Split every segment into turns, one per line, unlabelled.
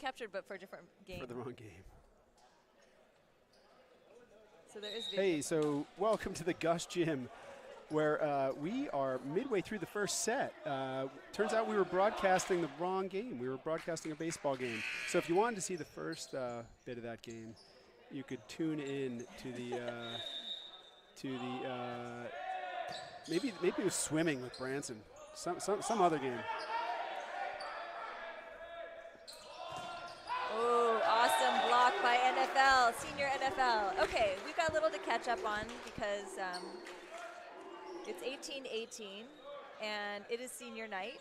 captured, but for a different game.
For the wrong game.
So there is video.
Hey, so welcome to the Gus Gym, where we are midway through the first set. Turns out we were broadcasting the wrong game. We were broadcasting a baseball game. So if you wanted to see the first bit of that game, you could tune in to the maybe it was swimming with Branson, some other game.
Oh, awesome block by NFL, senior NFL. Okay, we've got a little to catch up on because it's 18-18, and it is senior night.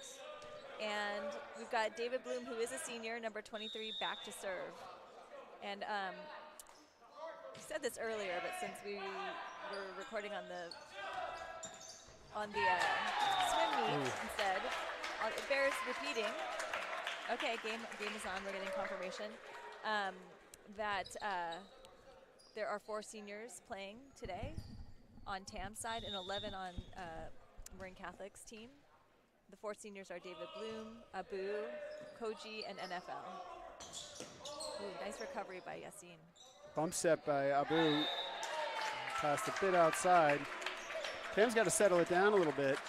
And we've got David Bloom, who is a senior, number 23, back to serve. And we said this earlier, but since we were recording on the swim meet instead, it bears repeating. Okay, game is on. We're getting confirmation that there are 4 seniors playing today on TAM's side and 11 on Marin Catholic's team. The 4 seniors are David Bloom, Abu, Koji, and NFL. Ooh, nice recovery by Yassine.
Bump set by Abu. Passed a bit outside. Tam's got to settle it down a little bit.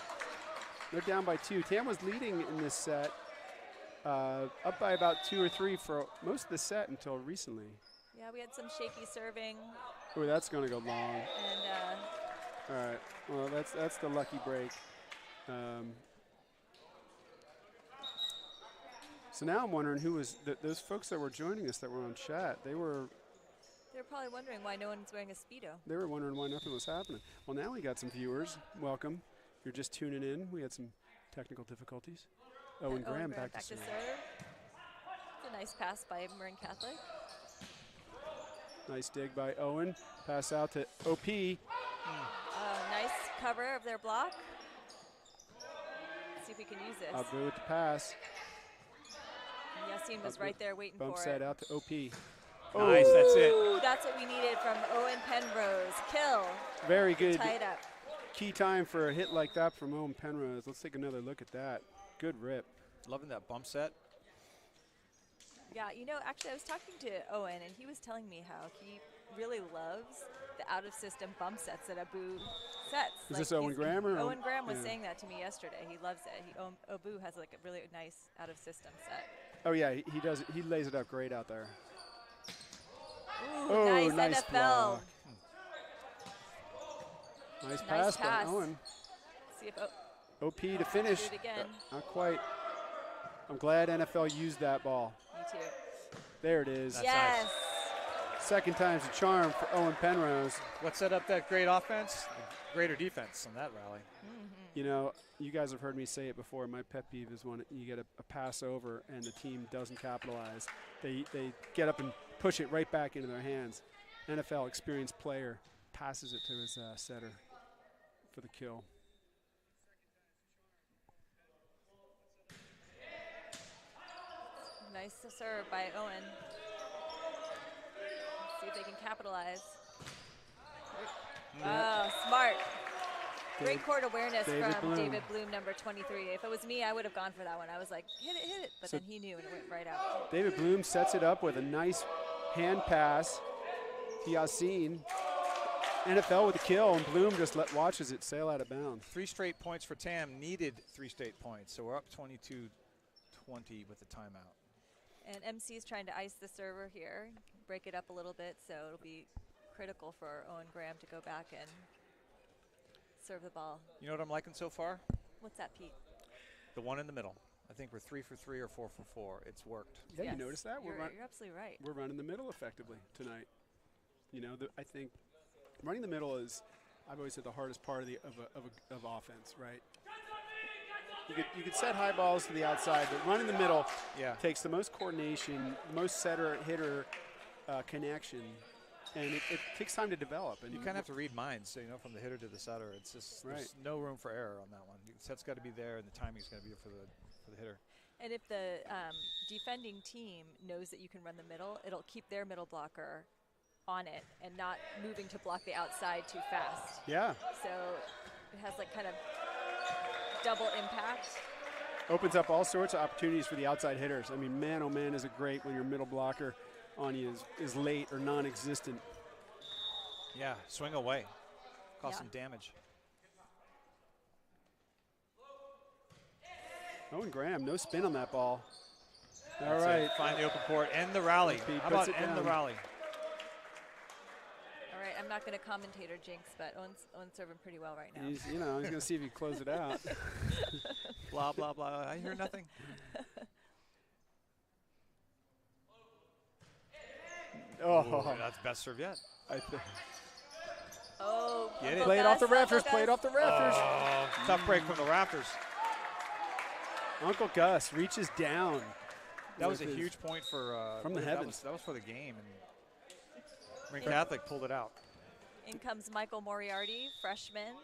They're down by 2. Tam was leading in this set, up by about 2 or 3 for most of the set until recently.
Yeah, we had some shaky serving.
Oh, that's going to go long.
And
all right. Well, that's the lucky break. So now I'm wondering who was those folks that were joining us that were on chat. They're
probably wondering why no one's wearing a Speedo.
They were wondering why nothing was happening. Well, now we got some viewers. Welcome. If you're just tuning in, we had some technical difficulties. Owen Graham back to serve.
It's a nice pass by Marin Catholic.
Nice dig by Owen. Pass out to OP.
Nice cover of their block. Let's see if we can use this.
Abu with the pass.
Yassine was right there waiting for it.
Bump set out to OP.
Nice, that's it.
Ooh, that's what we needed from Owen Penrose. Kill.
Very good.
Tie it up.
Key time for a hit like that from Owen Penrose. Let's take another look at that. Good rip.
Loving that bump set.
Yeah, you know, actually I was talking to Owen and he was telling me how he really loves the out-of-system bump sets that Abu sets.
Is this Owen Graham? Or
Owen Graham was saying that to me yesterday. He loves it. Abu has like a really nice out-of-system set.
Oh yeah, he does. He lays it up great out there.
Ooh, nice NFL.
Block. Nice pass by Owen.
See if
OP to finish.
Do it again.
Not quite. I'm glad NFL used that ball.
Me too.
There it is.
That's
yes.
Nice.
Second time's a charm for Owen Penrose.
What set up that great offense? Greater defense on that rally.
You know, you guys have heard me say it before. My pet peeve is when you get a pass over and the team doesn't capitalize. They get up and push it right back into their hands. NFL experienced player passes it to his setter for the kill.
Nice to serve by Owen. Let's see if they can capitalize. Oh, smart. Great court awareness from David Bloom, number 23. If it was me, I would have gone for that one. I was like, hit it. But then he knew and it went right out.
David Bloom sets it up with a nice hand pass to Yassine. NFL with the kill, and Bloom just watches it sail out of bounds.
3 straight points for Tam. Needed 3 straight points. So we're up 22-20 with the timeout.
And MC is trying to ice the server here, break it up a little bit, so it'll be critical for Owen Graham to go back and serve the ball.
You know what I'm liking so far?
What's that, Pete?
The one in the middle. I think we're 3 for 3 or 4 for 4. It's worked.
Yeah,
yes.
you notice that?
You're absolutely right.
We're running the middle effectively tonight. You know, I think running the middle is, I've always said, the hardest part of offense, right? You could set high balls to the outside, but running the middle takes the most coordination, the most setter-hitter connection, and it takes time to develop. And
you kind of have to read minds, so, you know, from the hitter to the setter. It's just there's no room for error on that one. The set's got to be there, and the timing's got to be for the hitter.
And if the defending team knows that you can run the middle, it'll keep their middle blocker on it and not moving to block the outside too fast.
Yeah.
So it has like kind of double impact.
opens up all sorts of opportunities for the outside hitters. I mean, man, oh man, is it great when your middle blocker on you is late or non-existent.
Yeah, swing away. Cause some damage.
Owen Graham, no spin on that ball. All
That's
right.
it. Find the open court. End the rally. How about end the rally?
All right, I'm not going to commentator jinx, but Owen's serving pretty well right now.
He's going to see if he can close it out.
Blah, blah, blah. I hear nothing.
Oh,
that's best serve yet.
Oh,
get it.
Play it off the rafters. Play it off the rafters.
Oh, tough break from the rafters.
Uncle Gus reaches down.
That was a huge point for
from the heavens.
That was for the game, and Marin Catholic pulled it out.
In comes Michael Moriarty, freshman.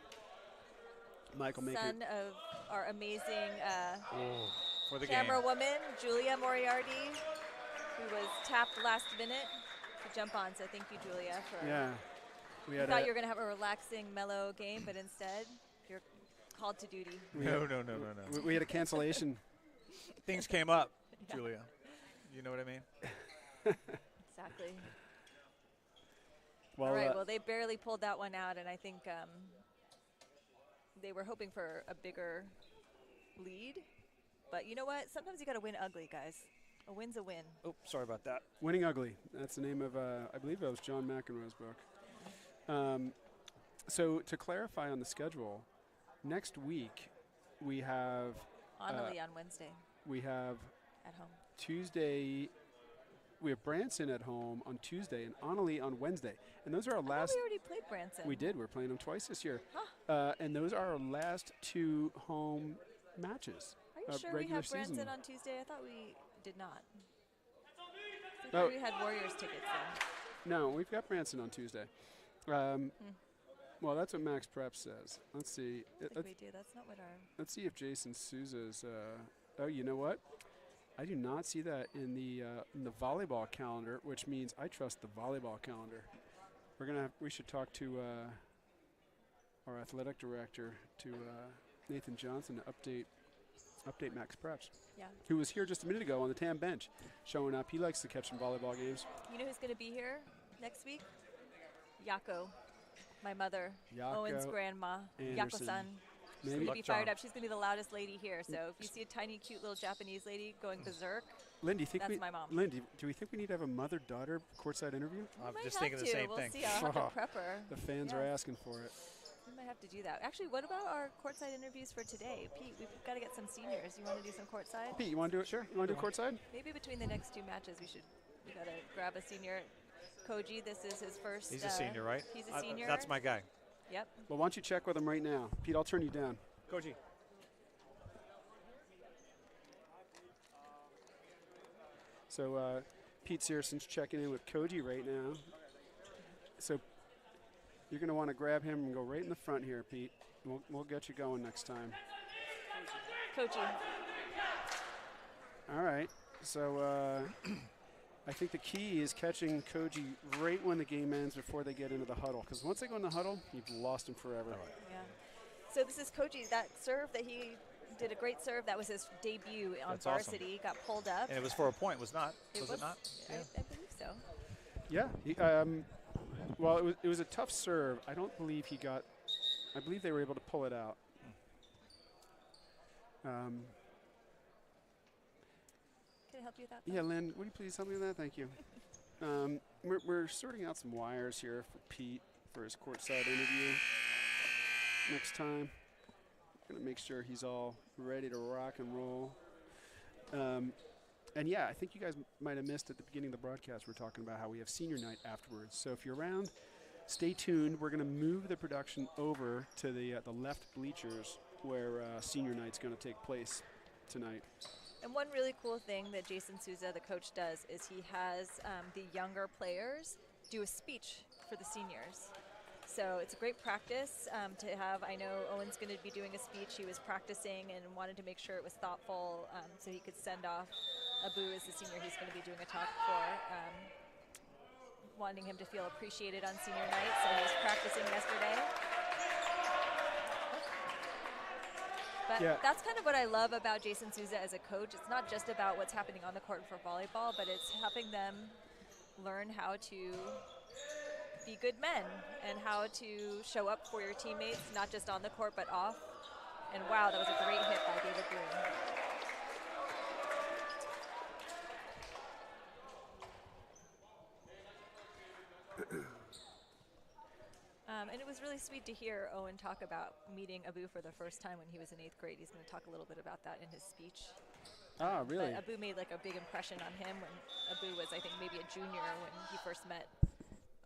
Michael
son of our amazing
for the
camera
game.
woman, Julia Moriarty, who was tapped last minute to jump on. So thank you, Julia. We thought you were going to have a relaxing, mellow game, but instead you're called to duty.
No.
We had a cancellation.
Things came up, Julia. You know what I mean?
Exactly.
Well,
all right, well, they barely pulled that one out, and I think they were hoping for a bigger lead. But you know what? Sometimes you got to win ugly, guys. A win's a win.
Oh, sorry about that.
Winning Ugly. That's the name of, I believe that was John McEnroe's book. So to clarify on the schedule, next week we have
Annalie on Wednesday.
We have
at home.
Tuesday. We have Branson at home on Tuesday and Annalie on Wednesday. And those are our last.
We already played Branson.
We did. We're playing them twice this year.
Huh.
And those are our last two home matches.
Are you sure we have Branson on Tuesday? I thought we did not. I thought we had Warriors tickets then.
No, we've got Branson on Tuesday. Well, that's what Max Prep says. Let's see.
I think we do. That's not what our.
Let's see if Jason Souza's. Oh, you know what? I do not see that in the volleyball calendar, which means I trust the volleyball calendar. We should talk to our athletic director, to Nathan Johnson, to update Max Preps.
Yeah.
Who was here just a minute ago on the TAM bench, showing up. He likes to catch some volleyball games.
You know who's going to be here next week? Yako, my mother,
Yako
Owen's grandma, Yako-san. She's going to be fired up. She's going to be the loudest lady here. So if you see a tiny, cute little Japanese lady going berserk,
Lynn, do you think
that's my mom.
Lynn, do we think we need to have a mother-daughter courtside interview?
I'm just thinking the same thing.
We'll see. I'll have to prep her.
The fans are asking for it.
We might have to do that. Actually, what about our courtside interviews for today? Pete, we've got to get some seniors. You want to do some courtside?
Pete, you want to do it? Sure. You want to do courtside?
Maybe between the next two matches, we got to grab a senior. Koji, this is his first.
He's a senior, right?
He's a senior.
That's my guy.
Yep.
Well, why don't you check with him right now? Pete, I'll turn you down.
Koji.
So Pete Searson's checking in with Koji right now. So you're going to want to grab him and go right in the front here, Pete. We'll get you going next time.
Koji.
All right. So I think the key is catching Koji right when the game ends before they get into the huddle. Because once they go in the huddle, you've lost him forever.
Yeah. So this is Koji. That serve that he did a great serve. That was his debut on varsity.
Awesome.
Got pulled up.
And it was for a point, was not? Was it not?
Yeah. I believe so.
Yeah. Well, it was a tough serve. I don't believe he got. I believe they were able to pull it out.
Can I help you with that?
Yeah, Lynn, would you please help me with that? Thank you. We're sorting out some wires here for Pete for his courtside interview next time. Going to make sure he's all ready to rock and roll. And yeah, I think you guys might have missed at the beginning of the broadcast, we're talking about how we have senior night afterwards. So if you're around, stay tuned. We're going to move the production over to the left bleachers where senior night's going to take place tonight.
And one really cool thing that Jason Souza, the coach, does is he has the younger players do a speech for the seniors. So it's a great practice to have. I know Owen's going to be doing a speech. He was practicing and wanted to make sure it was thoughtful so he could send off Abu as the senior he's going to be doing a talk for, wanting him to feel appreciated on senior night. So he was practicing yesterday. But
Yeah.
that's kind of what I love about Jason Souza as a coach. It's not just about what's happening on the court for volleyball, but it's helping them learn how to be good men and how to show up for your teammates, not just on the court, but off. And wow, that was a great hit by David Bloom. And it was really sweet to hear Owen talk about meeting Abu for the first time when he was in 8th grade. He's going to talk a little bit about that in his speech.
Ah, really?
But Abu made like a big impression on him when Abu was, I think, maybe a junior when he first met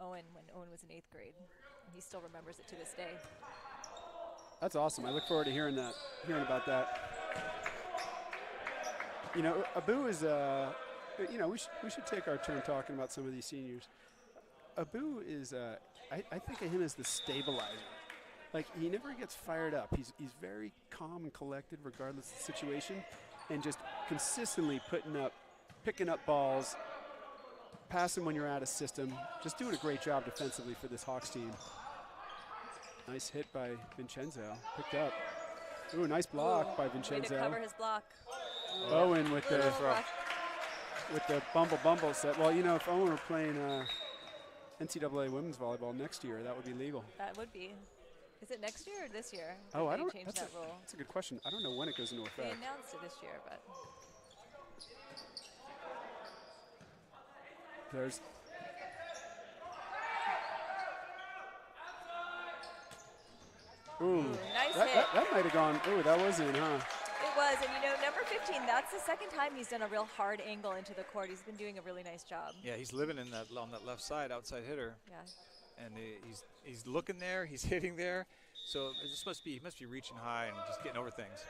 Owen when Owen was in 8th grade. And he still remembers it to this day.
That's awesome. I look forward to hearing about that. You know, Abu is, you know, we should take our turn talking about some of these seniors. Abu is, I think of him as the stabilizer. Like, he never gets fired up. He's very calm and collected regardless of the situation, and just consistently picking up balls, passing when you're out of system, just doing a great job defensively for this Hawks team. Nice hit by Vincenzo, picked up. Ooh, nice block by Vincenzo.
Way to cover his block.
Owen with the bumble set. Well, you know, if Owen were playing NCAA women's volleyball next year, that would be legal.
That would be. Is it next year or this year?
Oh, I
They
don't.
changed that rule.
That's a good question. I don't know when it goes into
They
effect.
announced it this year, but
There's. Ooh,
nice
that,
hit.
that might have gone. Ooh, that was in, huh?
It was, and you know, number 15, that's the second time he's done a real hard angle into the court. He's been doing a really nice job.
Yeah, he's living in that on that left side, outside hitter.
Yeah.
And he's looking there, he's hitting there. So it just he must be reaching high and just getting over things.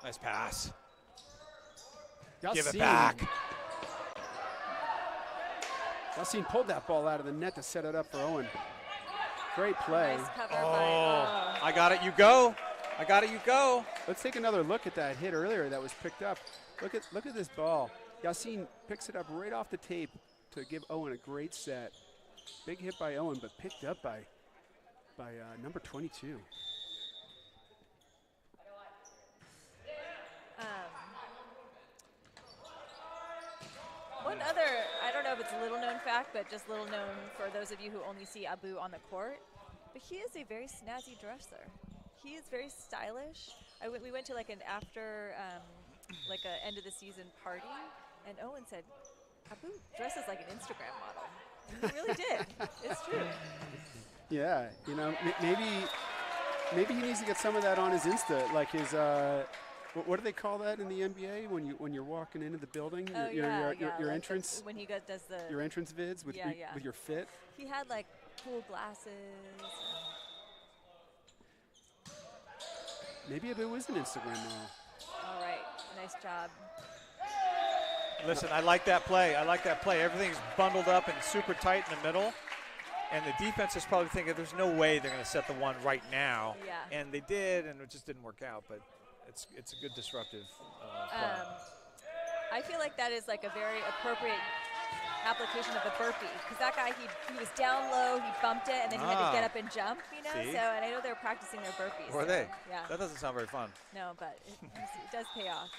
Nice pass. Give it back.
Yassine pulled that ball out of the net to set it up for Owen. Great play.
Nice cover by,
I got it, you go. I got it, you go.
Let's take another look at that hit earlier that was picked up. Look at this ball. Yassine picks it up right off the tape to give Owen a great set. Big hit by Owen, but picked up by number 22.
One other, I don't know if it's a little known fact, but just little known for those of you who only see Abu on the court, but he is a very snazzy dresser. He is very stylish. We went to like an after, like a end of the season party, and Owen said, Abu dresses like an Instagram model. And he really did. It's true.
Yeah, you know, maybe he needs to get some of that on his Insta, like his. What do they call that in the NBA when you're walking into the building?
Oh,
your
like
entrance.
when he does the
Your entrance vids with with your fit.
He had like cool glasses.
Maybe Abu is an Instagram model.
All right, nice job.
Listen, I like that play. Everything's bundled up and super tight in the middle. And the defense is probably thinking there's no way they're going to set the one right now.
Yeah.
And they did, and it just didn't work out. But it's a good disruptive play.
I feel like that is like a very appropriate application of the burpee, because that guy, he was down low, he bumped it, and then he had to get up and jump, you know?
See?
So, and I know they're practicing their burpees.
Were
so,
they?
Yeah.
That doesn't sound very fun.
No, but it does pay off.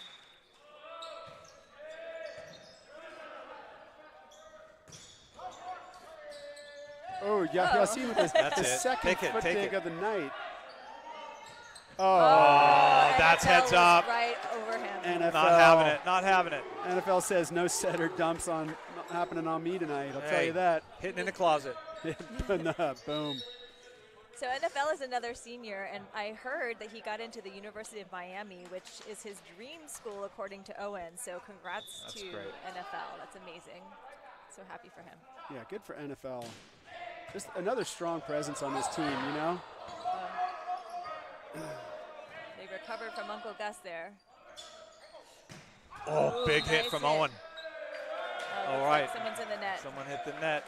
Oh, yeah, Yassine with the second foot dig of the night. Oh,
that's
NFL
heads up.
Right over him.
NFL.
Not having it.
NFL says no setter dumps on happening on me tonight. I'll tell you that.
Hitting in the closet.
Boom.
So NFL is another senior, and I heard that he got into the University of Miami, which is his dream school according to Owen. So congrats to
great.
NFL. That's amazing. So happy for him.
Yeah, good for NFL. Just another strong presence on this team, you know?
They recovered from Uncle Gus there.
Oh,
Ooh,
big hit
nice
from
hit.
Owen.
Oh,
All
looks
right.
like someone's in the net.
Someone hit the net.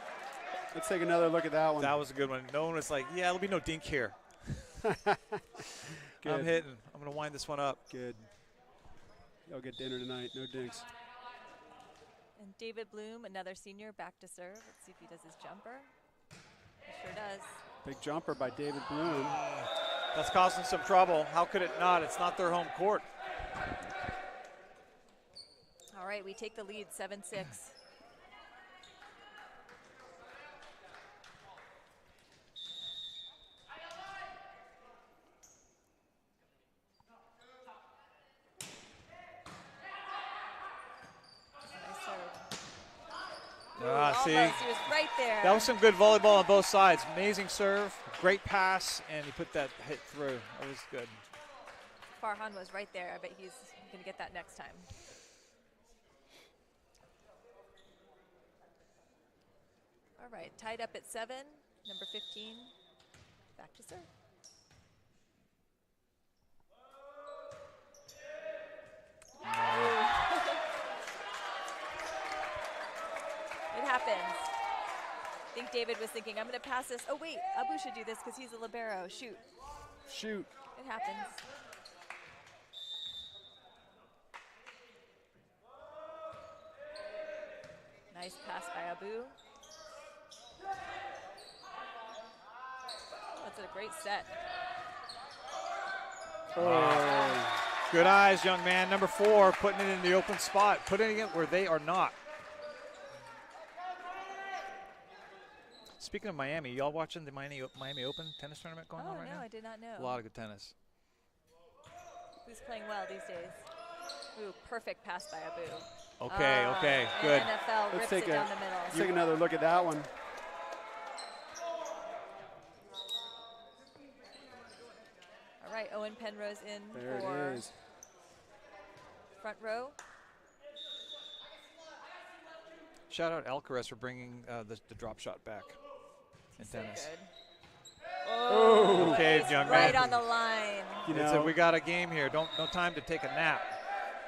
Let's take another look at that one.
That was a good one. No one was like, yeah, there'll be no dink here. I'm hitting. I'm going to wind this one up.
Good. Y'all get dinner tonight. No dinks.
And David Bloom, another senior, back to serve. Let's see if he does his jumper. He sure does.
Big jumper by David Bloom.
That's causing some trouble. How could it not? It's not their home court.
All right, we take the lead, 7-6.
See,
he was right there.
that was some good volleyball on both sides. Amazing serve, great pass, and he put that hit through. That was good.
Farhan was right there. I bet he's going to get that next time. All right, tied up at 7, number 15, back to serve. It happens. I think David was thinking, I'm going to pass this. Oh, wait, Abu should do this because he's a libero. Shoot.
Shoot.
It happens. Nice pass by Abu. That's a great set.
Oh.
Good eyes, young man. Number 4, putting it in the open spot, putting it where they are not. Speaking of Miami, y'all watching the Miami Open tennis tournament going on right now?
No, I did not know.
A lot of good tennis.
Who's playing well these days? Ooh, perfect pass by Abu.
Okay, good.
NFL rips it down the middle.
Let's take another look at that one.
All right, Owen Penrose in
There
for
it is.
Front row.
Shout out Alcaraz for bringing the drop shot back in tennis.
Good.
Oh,
okay,
nice,
young
right
man.
on the line.
You
It's
know,
we got a game here. No time to take a nap.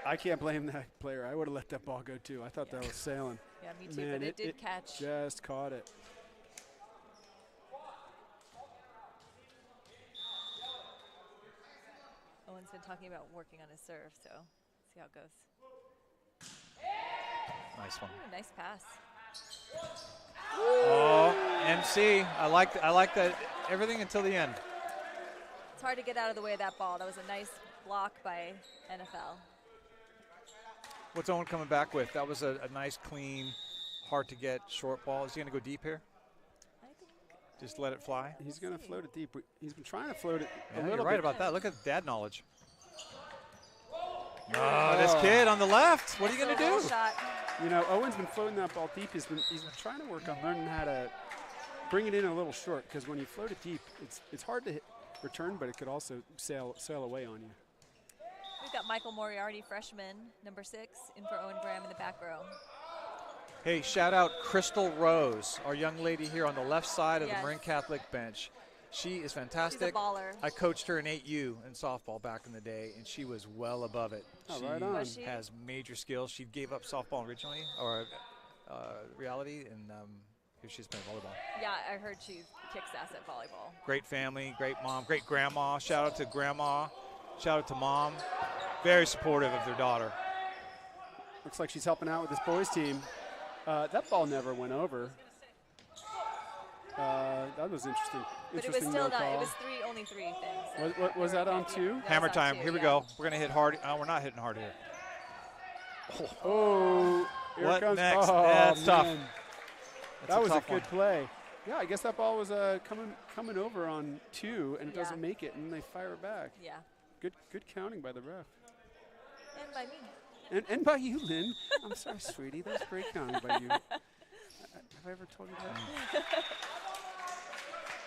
I can't blame that player. I would have let that ball go too. I thought that was sailing.
Yeah, me too,
Man,
but it did catch.
Just caught it.
Owen's been talking about working on his serve, so see how it goes.
Nice one.
Ooh, nice pass.
Oh, MC. I like that everything until the end.
It's hard to get out of the way of that ball. That was a nice block by NFL.
What's Owen coming back with? That was a nice, clean, hard to get short ball. Is he going to go deep here?
I think
Just let it fly?
He's going to float it deep. He's been trying to float it a
Yeah,
little
you're right
bit.
about that. Look at dad knowledge. Oh, this kid on the left. What are you going to
Little
do?
shot.
You know, Owen's been floating that ball deep. He's been trying to work on learning how to bring it in a little short, because when you float it deep, it's hard to return, but it could also sail away on you.
We've got Michael Moriarty, freshman, number 6, in for Owen Graham in the back row.
Hey, shout out Crystal Rose, our young lady here on the left side of
Yes.
the Marin Catholic bench. She is
She's a
fantastic.
baller.
I coached her in 8U in softball back in the day, and she was well above it.
Oh,
she
right on.
Was she?
has major skills. She gave up softball originally, or reality, and here she's playing volleyball.
Yeah, I heard she kicks ass at volleyball.
Great family, great mom, great grandma. Shout out to grandma. Shout out to mom. Very supportive of their daughter.
Looks like she's helping out with this boys team. That ball never went over. That was interesting.
But it was
Interesting
still
no
not.
call.
It was only three things.
Was that on two?
That
Hammer
was on
time.
two,
Here we
yeah.
go. We're going to hit hard. We're not hitting hard here.
Oh, here
What
comes.
next?
Oh,
That's tough.
man.
That's
That was a
tough
good
one.
play. Yeah, I guess that ball was coming over on 2, and it
Yeah.
doesn't make it, and they fire it back.
Yeah.
Good counting by the ref.
And by me.
And by you, Lynn. I'm sorry, sweetie. That was great counting by you. Have I ever told you that?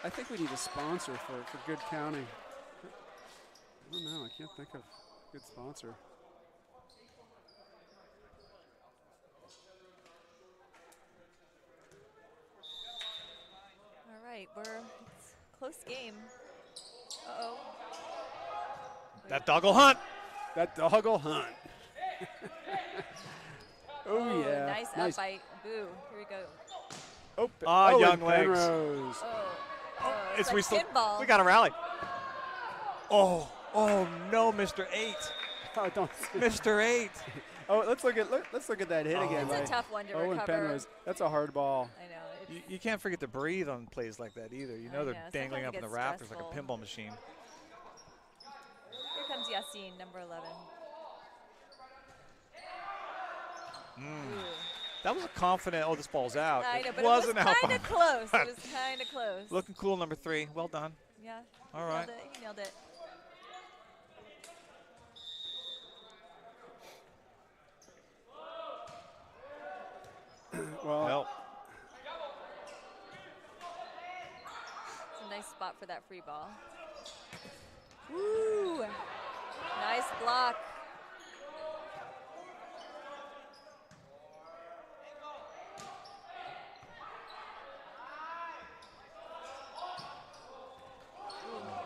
I think we need a sponsor for good counting. I don't know. I can't think of a good sponsor.
All right, it's a close game. Uh-oh.
That dog will hunt.
That dog will hunt. Oh, yeah.
Nice up by Boo. Here we go.
Oh,
Ah, young
and
legs.
Penrose.
It's like pinball.
We got to rally. Oh no, Mr. 8.
Oh, don't.
Mr. 8.
Oh, let's look at that hit again.
It's
by
a tough one to
Owen
recover.
Penrose. That's a hard ball.
I know.
You can't forget to breathe on plays like that either. You know
I
they're
know.
dangling
Sometimes
up
it
in the
gets
rafters like a
stressful.
pinball machine.
comes Yassine, number 11. Ooh.
That was a confident, oh, this ball's out.
I know,
It
but
wasn't
it was
out.
kind of close. It was kind of close.
Looking cool, number 3. Well done.
Yeah.
All right.
He nailed it.
Well,
It's a nice spot for that free ball. Woo! Nice block.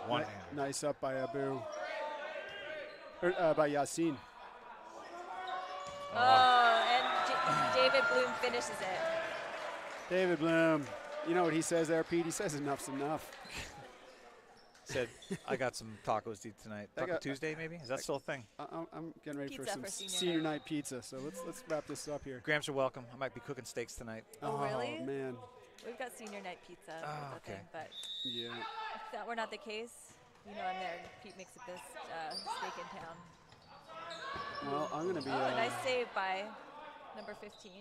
One
ni-
hand.
nice up by Abu. By Yassine.
Oh, and David Bloom finishes it.
David Bloom. You know what he says there, Pete? He says enough's enough.
Said, I got some tacos to eat tonight. Taco Tuesday, maybe? Is that still a thing?
I'm getting ready
Pizza
for some
for senior
senior
night.
night pizza. So let's wrap this up here.
Grams are welcome. I might be cooking steaks tonight.
Oh, really?
Man.
We've got senior night pizza.
Oh,
with the
okay.
thing, but
Yeah.
if that were not the case, you know I'm there. Pete makes the best steak in town.
Well, I'm gonna be.
Oh, a nice save by number 15.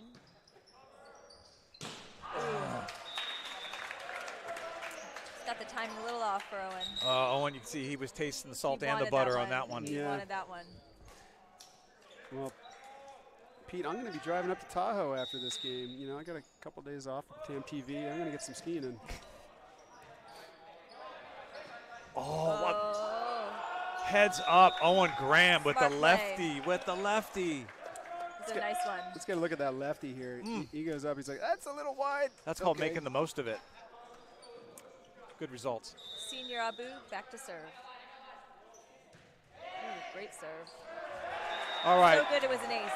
Got the timing a little off for Owen.
Owen, you can see he was tasting the salt
He
and the
wanted
butter on that one.
He
Yeah.
wanted that one.
Well, Pete, I'm gonna be driving up to Tahoe after this game. You know, I got a couple days off with TAM TV. I'm gonna get some skiing in.
Oh,
Heads up, Owen Graham with the
Smart play.
lefty, with the lefty.
it's a nice one.
Let's get a look at that lefty here. He goes up. He's like, that's a little wide.
That's called
Okay.
making the most of it. Good results.
Senior Abu back to serve. Ooh, great serve.
All right.
So good it was an ace.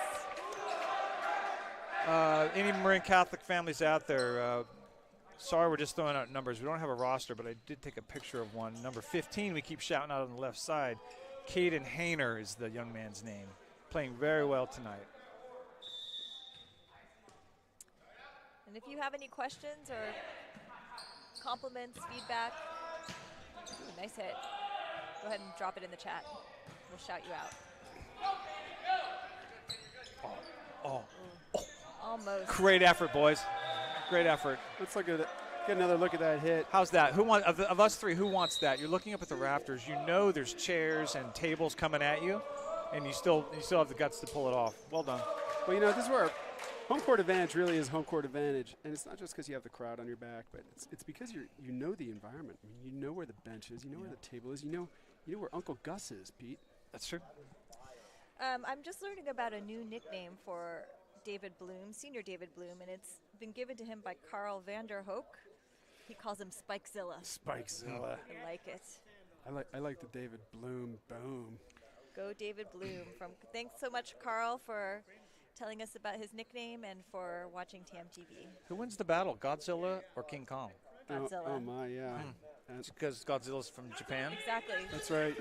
Any Marin Catholic families out there, sorry we're just throwing out numbers. We don't have a roster, but I did take a picture of one. Number 15 we keep shouting out on the left side. Caden Hayner is the young man's name. Playing very well tonight.
And if you have any questions or compliments, feedback, ooh, nice hit. Go ahead and drop it in the chat. We'll shout you out. Almost.
Great effort, boys. Great effort.
Let's look at it. Get another look at that hit.
How's that? Who want of us three? Who wants that? You're looking up at the rafters. You know there's chairs and tables coming at you, and you still have the guts to pull it off. Well done.
Well, you know, this is where home court advantage really is home court advantage, and it's not just because you have the crowd on your back, but it's because you know the environment. I mean, you know where the bench is, you know where the table is, you know where Uncle Gus is, Pete.
That's true.
I'm just learning about a new nickname for David Bloom, senior David Bloom, and it's been given to him by Carl Vanderhoek. He calls him Spikezilla.
Spikezilla.
I like it.
I like the David Bloom boom.
Go David Bloom. Thanks so much, Carl, for telling us about his nickname and for watching TAM TV.
Who wins the battle, Godzilla or King Kong?
Godzilla.
Oh my, yeah.
It's because Godzilla's from Japan.
Exactly.
That's right.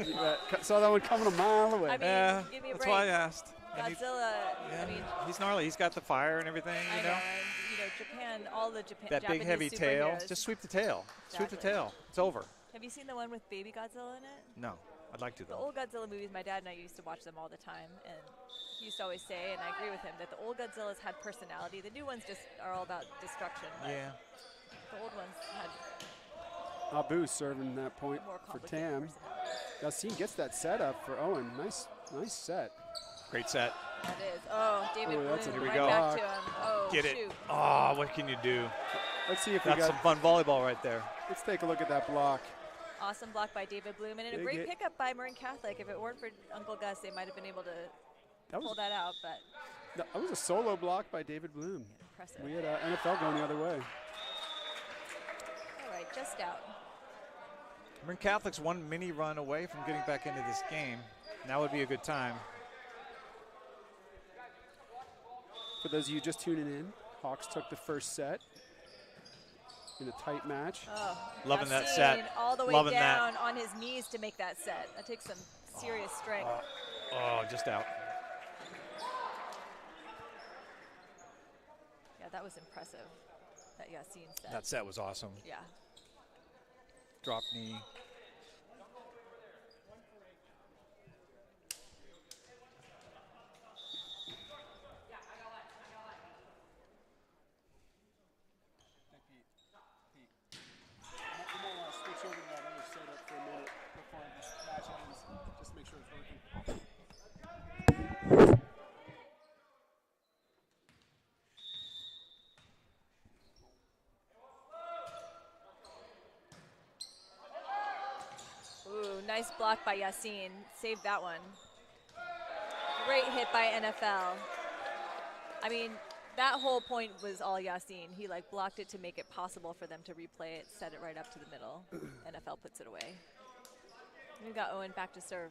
Saw that one coming a mile away.
I mean,
Yeah,
give me a
that's
break.
why I asked. And
Godzilla.
yeah,
I mean,
he's gnarly. He's got the fire and everything.
I
You
know,
know,
and Japan. All the Japan.
that big
Japanese
heavy tail.
superheroes.
Just sweep the tail. Sweep the
Exactly.
tail. It's over.
Have you seen the one with baby Godzilla in it?
No, I'd like to
The
though.
old Godzilla movies, my dad and I used to watch them all the time, and he used to always say, and I agree with him, that the old Godzillas had personality. The new ones just are all about destruction. But
Yeah.
the old ones had
Abu serving that point
more
for
complicated
TAM.
personalities.
Yassine gets that setup for Owen. Nice set.
Great set.
That is. Oh, David
Ooh, that's a
Bloom,
Here we
right
go.
back to him. Oh,
Get it.
shoot.
Oh, what can you do?
Let's see if we
That's
got.
some fun volleyball right there.
Let's take a look at that block.
Awesome block by David Bloom, and a
Big
great
hit.
pickup by Marin Catholic. If it weren't for Uncle Gus, they might have been able to
That
pull
was
that out, but
that was a solo block by David Bloom.
impressive.
We had NFL going the other way.
All right, just out.
Marin Catholic's one mini run away from getting back into this game. Now would be a good time.
For those of you just tuning in, Hawks took the first set in a tight match.
Oh,
Loving that
Yassine
set.
all the way
Loving that.
down on his knees to make that set. That takes some serious strength.
Oh, just out.
Yeah, that was impressive. That Yassine set.
That set was awesome.
Yeah.
Drop knee.
nice block by Yassine. Saved that one. Great hit by NFL. I mean, that whole point was all Yassine. He like blocked it to make it possible for them to replay it, set it right up to the middle. NFL puts it away. We've got Owen back to serve.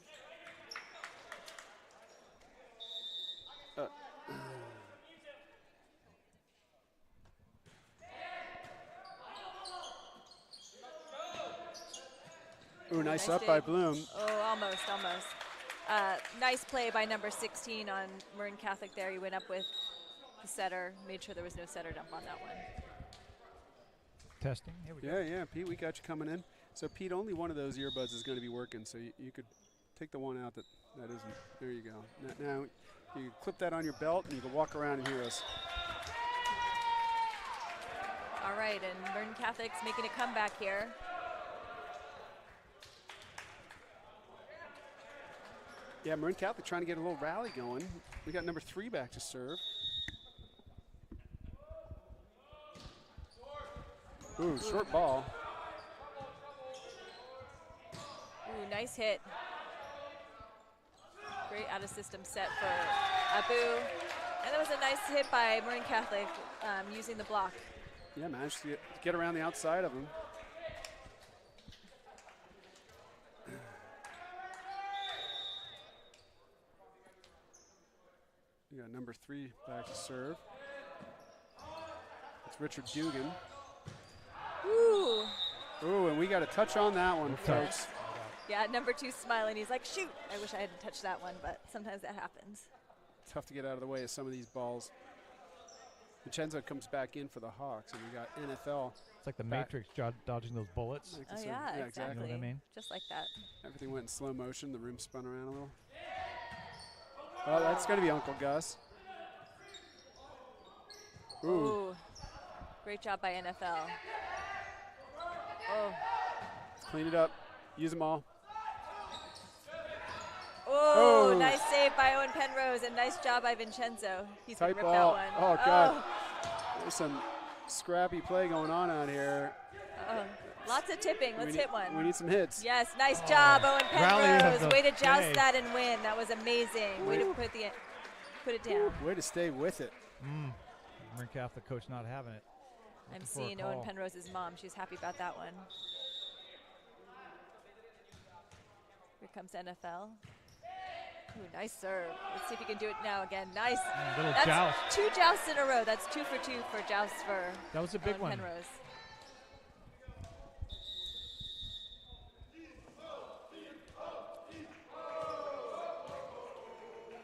Ooh, nice up
dig
by Bloom.
Oh, almost. Nice play by number 16 on Marin Catholic there. He went up with the setter, made sure there was no setter dump on that one.
Testing. Here we go.
Yeah, Pete, we got you coming in. So, Pete, only one of those earbuds is going to be working, so you could take the one out that isn't. There you go. Now you clip that on your belt, and you can walk around and hear us.
All right, and Marin Catholic's making a comeback here.
Yeah, Marin Catholic trying to get a little rally going. We got number 3 back to serve. Ooh, short ball.
Ooh, nice hit. Great out-of-system set for Abu. And that was a nice hit by Marin Catholic using the block.
Yeah, managed to get around the outside of him. We got number 3 back to serve. It's Richard Dugan.
Ooh.
Ooh, and we got a touch on that one, folks.
Yeah, number 2 smiling. He's like, shoot. I wish I hadn't touched that one, but sometimes that happens.
Tough to get out of the way of some of these balls. Vincenzo comes back in for the Hawks, and we got NFL.
It's like the Matrix dodging those bullets.
Oh, yeah, exactly.
You know what I mean?
Just like that.
Everything went in slow motion. The room spun around a little. Oh, that's going to be Uncle Gus. Ooh.
Ooh. Great job by NFL. Oh.
Let's clean it up. Use them all.
Oh, nice save by Owen Penrose, and nice job by Vincenzo. He's going to rip that one.
Oh, God. There's some scrappy play going on out here.
Lots of tipping. Let's hit one.
We need some hits.
Yes, nice job, Owen Penrose. Way to joust
day.
that and win. That was amazing. Way to put it down.
Way to stay with it.
Marin Catholic coach not having it.
I'm seeing Owen Penrose's mom. She's happy about that one. Here comes NFL. Ooh, nice serve. Let's see if he can do it now again. Nice.
Little joust.
2 jousts in a row. That's 2 for 2 for jousts for
that was a big
Owen
one.
Penrose.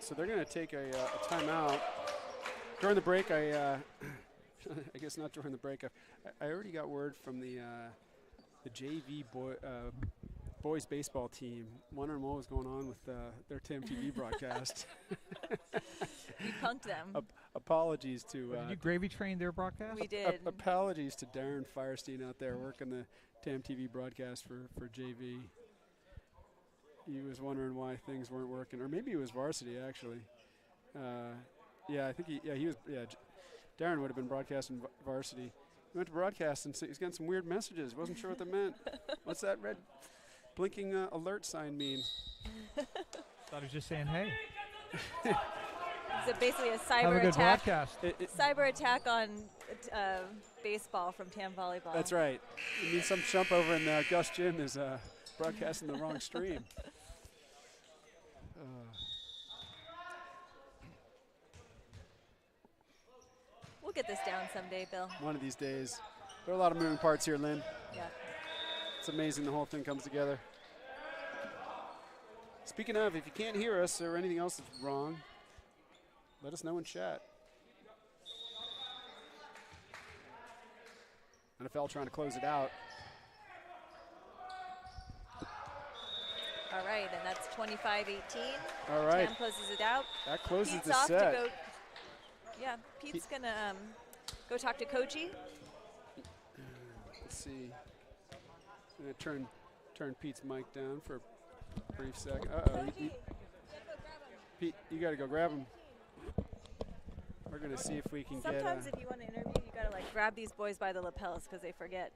So they're going to take a timeout. During the break, I guess not during the break. I already got word from the JV boys baseball team, wondering what was going on with their TAM TV broadcast.
We punked them.
Apologies to.
Did you gravy train their broadcast?
We did.
Apologies to Darren Firestein out there working the TAM TV broadcast for JV. He was wondering why things weren't working, or maybe it was varsity actually. Yeah, I think he was. Yeah, Darren would have been broadcasting varsity. He went to broadcast and he's getting some weird messages. Wasn't sure what that meant. What's that red blinking alert sign mean?
Thought he was just saying, hey.
It's basically a
Have a
cyber
good
attack.
broadcast.
Cyber attack on baseball from TAM Volleyball.
That's right. It means some chump over in Gus Gym is broadcasting the wrong stream.
We'll get this down someday, Bill.
One of these days. There are a lot of moving parts here, Lynn.
Yeah.
It's amazing the whole thing comes together. Speaking of, if you can't hear us or anything else that's wrong, let us know in chat. NFL trying to close it out.
All right, and that's 25-18.
All right.
TAM closes it out.
That closes
Pete's
the
off
set.
to go. Yeah, Pete's going to go talk to Koji.
Let's see. I'm going to turn Pete's mic down for a brief second. Pete, you got to go grab him. We're going to see if we can
Sometimes if you want to interview, you got to like grab these boys by the lapels because they forget.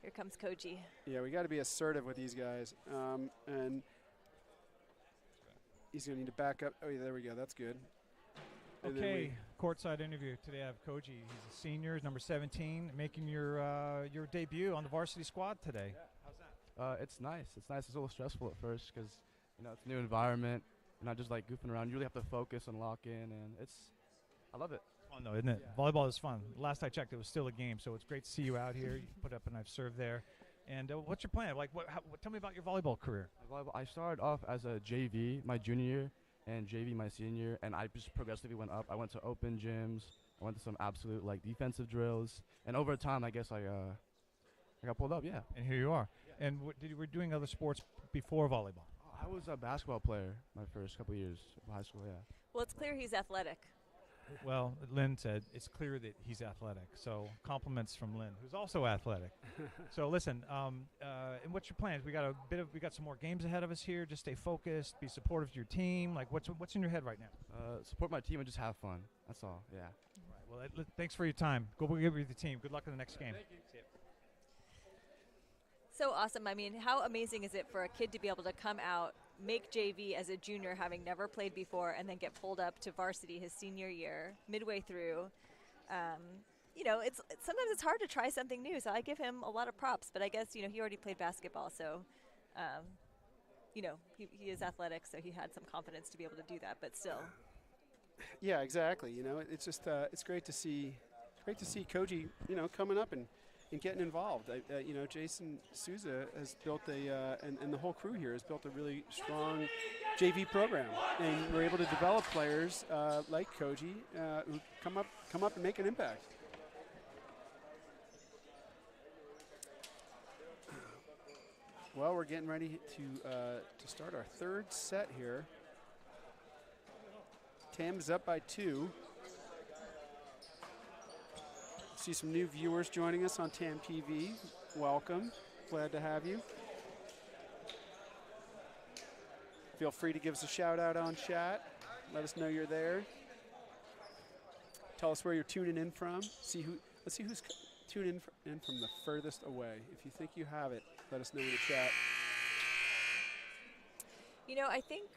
Here comes Koji.
Yeah, we got to be assertive with these guys. And he's going to need to back up. Oh, yeah, there we go. That's good. And then
Okay, courtside interview. Today I have Koji. He's a senior, number 17, making your debut on the varsity squad today.
Yeah. How's that? It's nice. It's nice. It's a little stressful at first because, it's a new environment. You're not just like goofing around. You really have to focus and lock in, and I love it.
Fun though, isn't it?
Yeah.
Volleyball is fun. Last I checked, it was still a game, so it's great to see you out here. You put up a nice serve there. And what's your plan? Like, tell me about your volleyball career.
I started off as a JV my junior year and JV my senior year, and I just progressively went up. I went to open gyms. I went to some absolute defensive drills, and over time, I guess I got pulled up. Yeah.
And here you are. Yeah. And were you doing other sports before volleyball?
I was a basketball player my first couple of years of high school. Yeah.
Well, it's clear he's athletic.
Well, Lynn said it's clear that he's athletic. So compliments from Lynn, who's also athletic. So listen, and what's your plans? We got some more games ahead of us here. Just stay focused, be supportive of your team. Like, what's in your head right now?
Support my team and just have fun. That's all. Yeah.
All right. Well, thanks for your time. Go with the team. Good luck in the next game.
Thank you.
See ya.
So awesome. I mean, how amazing is it for a kid to be able to come out, make JV as a junior, having never played before, and then get pulled up to varsity his senior year, midway through. Sometimes it's hard to try something new, so I give him a lot of props. But I guess, he already played basketball, so, he is athletic, so he had some confidence to be able to do that, but still.
Yeah, exactly. It's just it's great to see Koji, coming up and getting involved. Jason Souza has built and the whole crew here has built a really strong JV program, and we're able to develop players like Koji who come up and make an impact. Well, we're getting ready to start our third set here. Tam's up by 2. See some new viewers joining us on TAM TV. Welcome. Glad to have you. Feel free to give us a shout out on chat. Let us know you're there. Tell us where you're tuning in from. Let's see who's tuning in from the furthest away. If you think you have it, let us know in the chat.
I think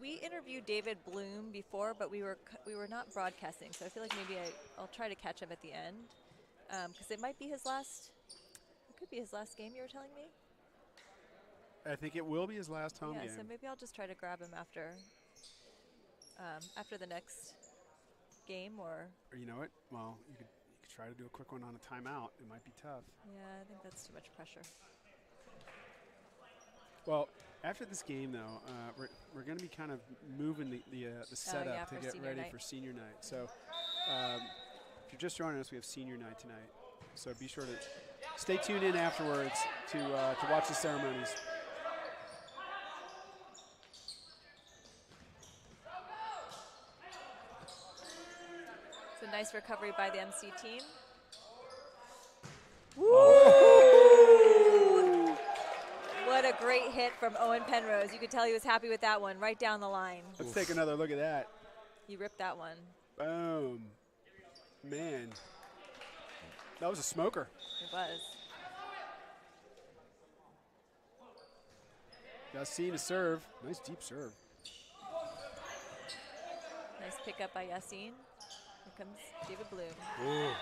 we interviewed David Bloom before, but we were not broadcasting, so I feel like maybe I'll try to catch him at the end. Because it might be his last. It could be his last game. You were telling me.
I think it will be his last home game.
Yeah, so maybe I'll just try to grab him after the next game, or
you know what? Well, you could try to do a quick one on a timeout. It might be tough.
Yeah, I think that's too much pressure.
Well, after this game, though, we're going to be kind of moving the setup to get ready for senior night. So. If you're just joining us, we have senior night tonight. So be sure to stay tuned in afterwards to watch the ceremonies.
It's a nice recovery by the MC team.
Woo!
What a great hit from Owen Penrose. You could tell he was happy with that one, right down the line.
Let's take another look at that.
He ripped that one.
Boom. Man, that was a smoker.
It was.
Yassine to serve. Nice deep serve.
Nice pickup by Yassine. Here comes David Bloom.
Ooh.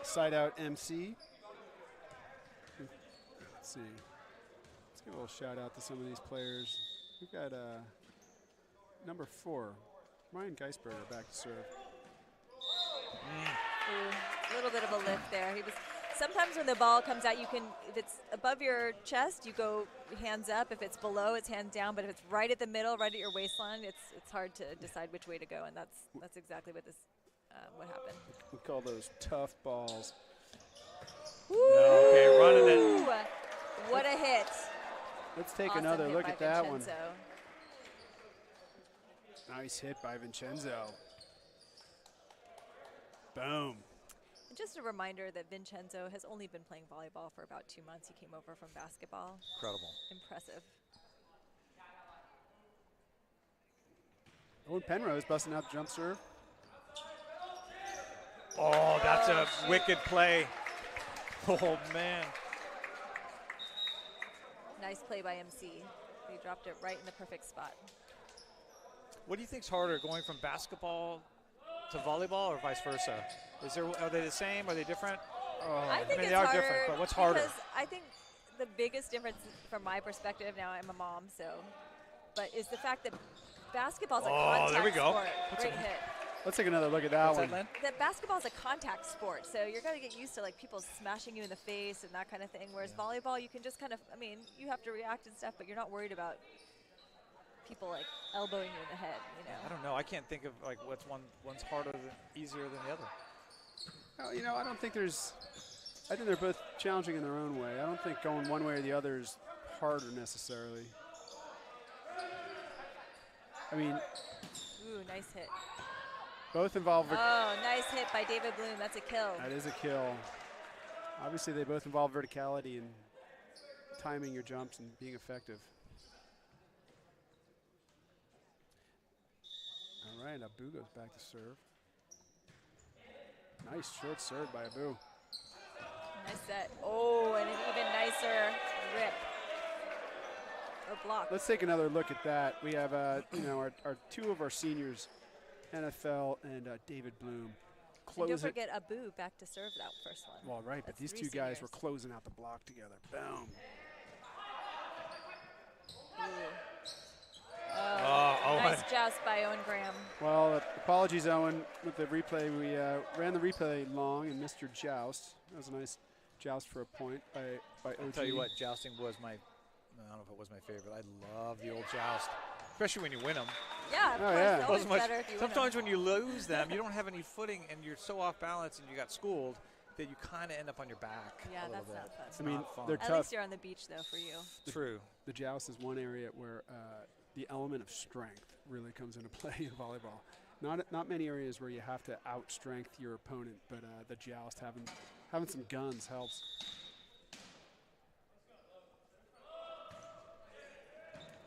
Side out MC. Let's see. Let's give a little shout out to some of these players. We've got number 4, Ryan Geisberger, back to serve.
A little bit of a lift there. Sometimes when the ball comes out, if it's above your chest, you go hands up. If it's below, it's hands down. But if it's right at the middle, right at your waistline, it's hard to decide which way to go. And that's exactly what happened.
We call those tough balls.
Woo!
Okay, running it.
What a hit.
Let's take
Awesome
another
hit
look
by
at that
Vincenzo.
one. Nice hit by Vincenzo. Boom.
And just a reminder that Vincenzo has only been playing volleyball for about 2 months. He came over from basketball.
Incredible.
Impressive.
Owen Penrose busting out the jump serve.
Oh, that's a wicked play. Oh, man.
Nice play by MC. He dropped it right in the perfect spot.
What do you think's harder, going from basketball to volleyball or vice versa? Are they the same? Are they different?
I think
mean,
it's
they are
harder
different, but what's harder?
because I think the biggest difference from my perspective, now I'm a mom, but is the fact that basketball's a contact
there we go.
sport. Great hit.
Let's take another look at that one.
That basketball's a contact sport, so you're going to get used to like people smashing you in the face and that kind of thing, whereas volleyball, you can just kind of, I mean, you have to react and stuff, but you're not worried about people like elbowing you in the head, you know.
I don't know. I can't think of like one's harder easier than the other.
Well, you know, I think they're both challenging in their own way. I don't think going one way or the other is harder necessarily. I mean,
ooh, nice hit.
Both involve.
Oh, nice hit by David Bloom. That's a kill.
That is a kill. Obviously, they both involve verticality and timing your jumps and being effective. All right, Abu goes back to serve. Nice short serve by Abu.
Nice set. Oh, and an even nicer rip. Or block.
Let's take another look at that. We have, you know, our two of our seniors, NFL and David Bloom.
And don't forget Abu back to serve that first one.
Well, right,
That's
but these
3
two guys
seniors.
were closing out the block together. Boom.
Nice joust by Owen Graham.
Well, apologies, Owen, with the replay. We ran the replay long and missed your joust. That was a nice joust for a point by OT.
I'll tell you what, jousting was I don't know if it was my favorite. I love the old joust, especially when you win them.
Yeah, of course.
yeah.
It's always better if you win 'em.
Sometimes when you lose them, you don't have any footing and you're so off balance and you got schooled that you kind of end up on your back.
Yeah,
a little
that's
bit.
not fun.
It's
I mean,
not fun.
they're
At
tough.
least you're on the beach, though, for you.
True.
The joust is one area where the element of strength really comes into play in volleyball. Not many areas where you have to outstrength your opponent, but the joust, having some guns helps.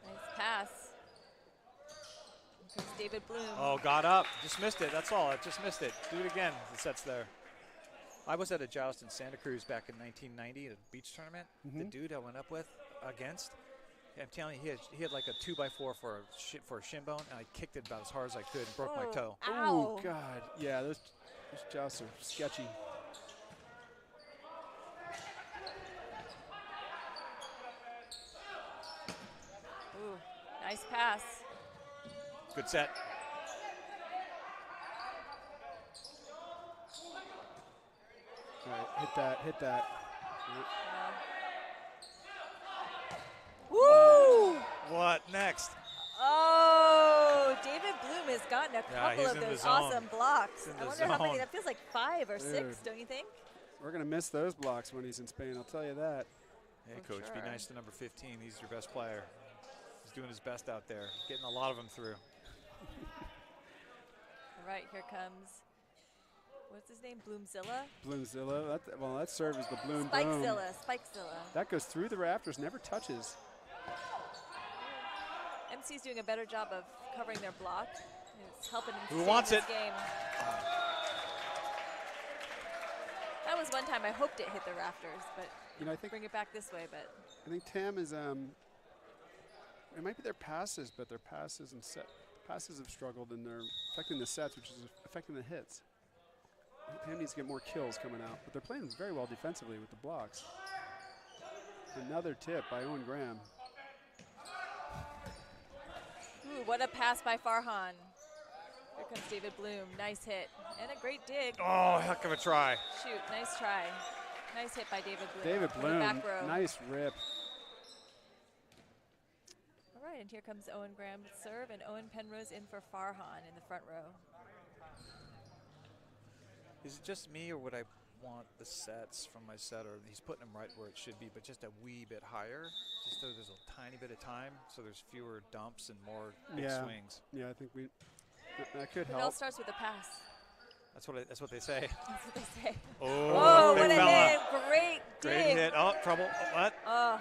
Nice pass. Here's David Bloom.
Oh, got up. Just missed it. That's all. I just missed it. Do it again. The set's there. I was at a joust in Santa Cruz back in 1990 at a beach tournament. The dude I went up against, I'm telling you, he had like a 2x4 for a shin bone, and I kicked it about as hard as I could and broke my toe.
Ow.
Oh, God. Yeah, those jousts are sketchy.
Ooh, nice pass.
Good set.
All right, hit that.
Woo!
What next?
Oh, David Bloom has gotten a
Yeah,
couple
he's
of
in the
those
zone.
awesome blocks.
He's in
I
the
wonder how many.
zone.
That feels like 5 or 6,
Dude.
don't you think?
We're going to miss those blocks when he's in Spain, I'll tell you that.
Hey,
For
Coach,
sure.
be nice to number 15. He's your best player. He's doing his best out there, getting a lot of them through.
All right, here comes, what's his name, Bloomzilla?
Bloomzilla. That serve is the Bloom Boom.
Spikezilla.
That goes through the rafters, never touches.
MC's doing a better job of covering their block. It's helping him
Who
stay
wants
in this
it?
game. That was one time I hoped it hit the rafters, but
You know, I think
bring it back this way. But
Tam is it might be their passes, but their passes have struggled and they're affecting the sets, which is affecting the hits. Tam needs to get more kills coming out, but they're playing very well defensively with the blocks. Another tip by Owen Graham.
ooh, what a pass by Farhan. Here comes David Bloom. Nice hit and a great dig.
Oh, heck of a try.
Shoot, nice try. Nice hit by David Bloom.
David
from the
Bloom,
back row.
nice rip.
All right, and here comes Owen Graham to serve, and Owen Penrose in for Farhan in the front row.
Is it just me, or would I want the sets from my setter? He's putting them right where it should be, but just a wee bit higher, just so there's a tiny bit of time, so there's fewer dumps and more big swings.
Yeah, I think that could
It all
help.
starts with a pass.
That's what they say.
That's what they say.
Oh,
what
big
a
fella.
hit. Great
Great
dig.
hit. Oh, trouble. What?
Oh,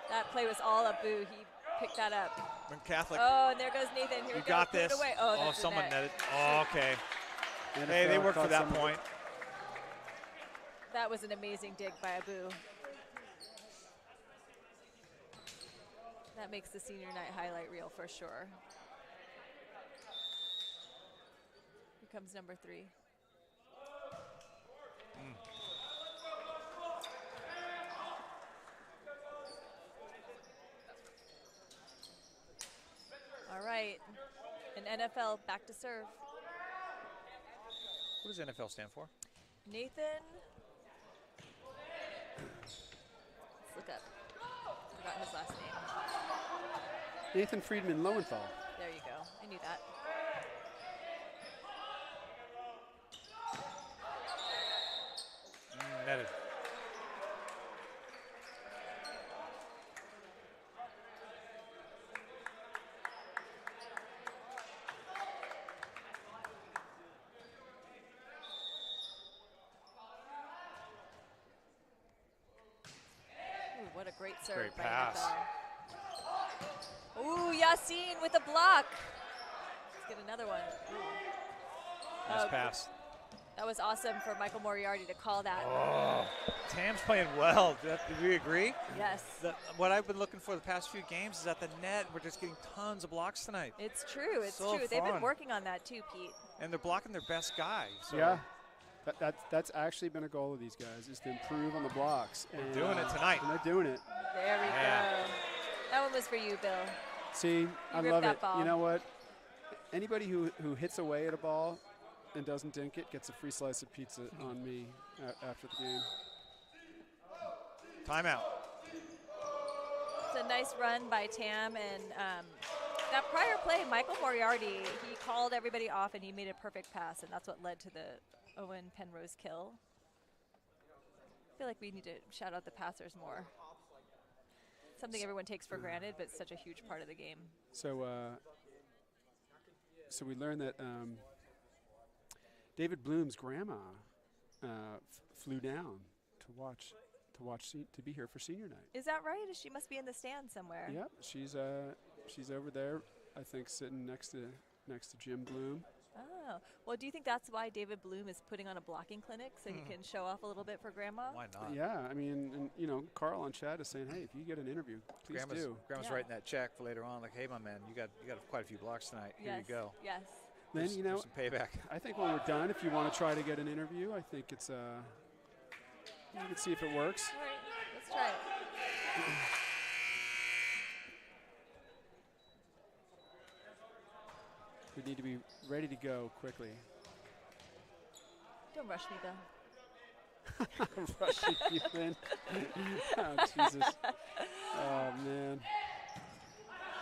that play was all Abu. He picked that up.
When Catholic.
Oh, and there goes Nathan. Here we
You
go.
got
Put it
this.
away. Oh, that's the
someone
net.
netted. Oh, okay.
NFL
Hey, they worked
caught
for that
some of
point.
That was an amazing dig by Abu. That makes the senior night highlight reel for sure. Here comes number 3. All right, an NFL back to serve.
What does NFL stand for?
Nathan, let's look up. Forgot his last name.
Nathan Friedman Lowenthal.
There you go. I knew that.
Netted.
Ooh, what a great serve
Great
by
pass.
NFL. Ooh, Yassine with a block. Let's get another one. Ooh.
Nice
Oh,
pass.
That was awesome for Michael Moriarty to call that.
Oh, Tam's playing well. Do we agree?
Yes.
What I've been looking for the past few games is at the net. We're just getting tons of blocks tonight.
It's true. It's
So
true. They've been
fun.
working on that too, Pete.
And they're blocking their best guy. So
Yeah. That's actually been a goal of these guys, is to improve on the blocks. And,
doing it tonight.
And they're doing it.
There we
Yeah.
go. That one was for you, Bill.
See, I
ripped
love
that
it.
ball.
You know what? Anybody who hits away at a ball and doesn't dink it gets a free slice of pizza on me after the game.
Timeout.
It's a nice run by Tam, and that prior play, Michael Moriarty, he called everybody off and he made a perfect pass, and that's what led to the Owen Penrose kill. I feel like we need to shout out the passers more. Something everyone takes for granted, but it's such a huge part of the game.
So, so we learned that David Bloom's grandma flew down to be here for senior night.
Is that right? She must be in the stand somewhere.
Yep, she's over there. I think sitting next to Jim Bloom.
Oh, well, do you think that's why David Bloom is putting on a blocking clinic so he can show off a little bit for Grandma?
Why not?
Yeah, I mean, and, you know, Carl on chat is saying, hey, if you get an interview, please do.
Grandma's
Yeah.
writing that check for later on. Like, hey, my man, you got quite a few blocks tonight. Here
Yes.
you go.
Yes.
Then,
Here's-
you know,
here's some payback.
I think when we're done, if you want to try to get an interview, I think it's you can see if it works.
All right, let's try it.
We need to be ready to go quickly.
Don't rush me, Bill.
Rushing you in. Oh, Jesus. Oh, man.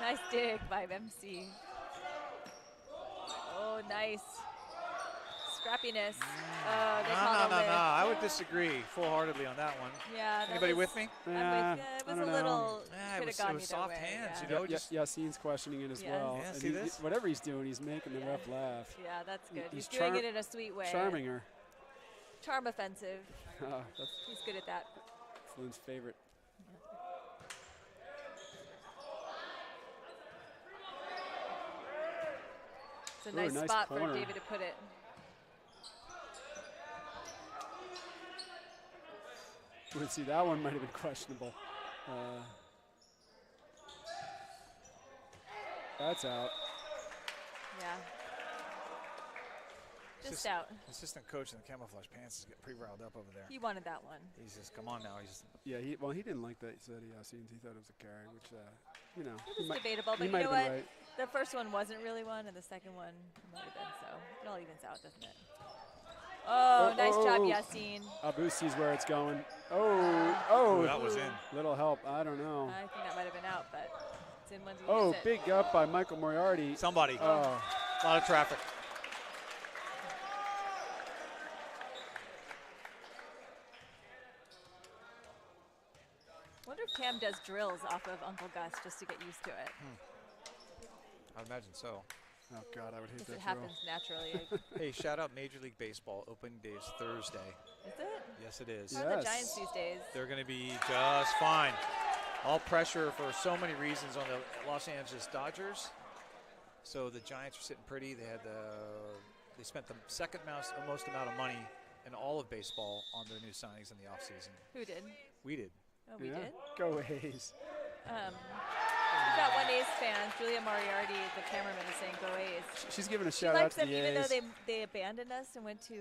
Nice dig by MC. Oh, nice. Scrappiness. Oh, they called
No.
a lift.
I would disagree full-heartedly on that one.
Yeah. that
Anybody
was-
with me?
I'm
Yeah,
with you. It
I
was a
don't know.
little.
Yeah,
could
it
have gone
was
either
soft
way,
hands,
yeah.
you know.
Yeah,
just-
Yassine's questioning it as
Yes.
well.
Yeah,
And
see this?
whatever he's doing, he's making the
Yeah.
ref laugh.
Yeah, that's good.
He's
He's doing
charm-
it in a sweet way.
Charming her.
Charm offensive.
That's
He's good at that.
Lynn's favorite.
It's a
Ooh,
nice,
nice
spot
corner.
for David to put it.
Let's see, that one might have been questionable. That's out.
Yeah. Just out.
Assistant coach in the camouflage pants is getting pretty riled up over there.
He wanted that one.
He's just, come on now. He's
Yeah, he didn't like that. He said Yassine's. He thought it was a carry, which, you know.
It
he
was
might-
debatable,
he
but you
might
know
have been
what?
right.
The first one wasn't really one, and the second one might have been, so it all evens out, doesn't it? Oh, nice job, Yassine.
Abu sees where it's going. Oh,
that was in.
little help. I don't know.
I think that might have been out, but it's in once you
Oh,
use it.
big up by Michael Moriarty.
Somebody.
Oh,
A lot of traffic.
Wonder if Tam does drills off of Uncle Gus just to get used to it.
I would imagine so.
oh God, I would hate
Because
that
it
drill.
happens naturally.
Hey, shout out Major League Baseball. Opening day is Thursday.
Is it?
Yes, it is.
How are the
Yes.
Giants these days?
They're going to be just fine. All pressure for so many reasons on the Los Angeles Dodgers. So the Giants are sitting pretty. They spent the second most amount of money in all of baseball on their new signings in the offseason.
Who did?
We did.
Oh, we
Yeah.
did?
Go A's.
We've got one A's fan, Julia Moriarty, the cameraman, is saying go A's.
She's giving a
She
shout out
likes
to
them
the
even
A's.
though they abandoned us and went to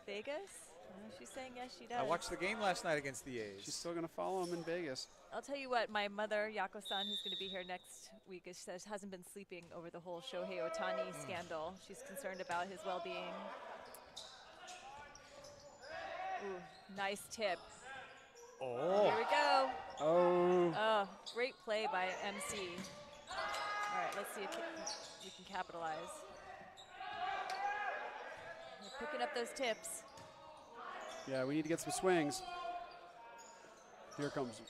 Vegas. She's saying yes, she does.
I watched the game last night against the A's.
She's still going to follow him in Vegas.
I'll tell you what, my mother, Yako-san, who's going to be here next week, says hasn't been sleeping over the whole Shohei Ohtani scandal. She's concerned about his well-being. Ooh, nice tip.
Oh.
Here we go.
Oh.
Oh, great play by MC. All right, let's see if we can capitalize. We're picking up those tips.
Yeah, we need to get some swings. Here comes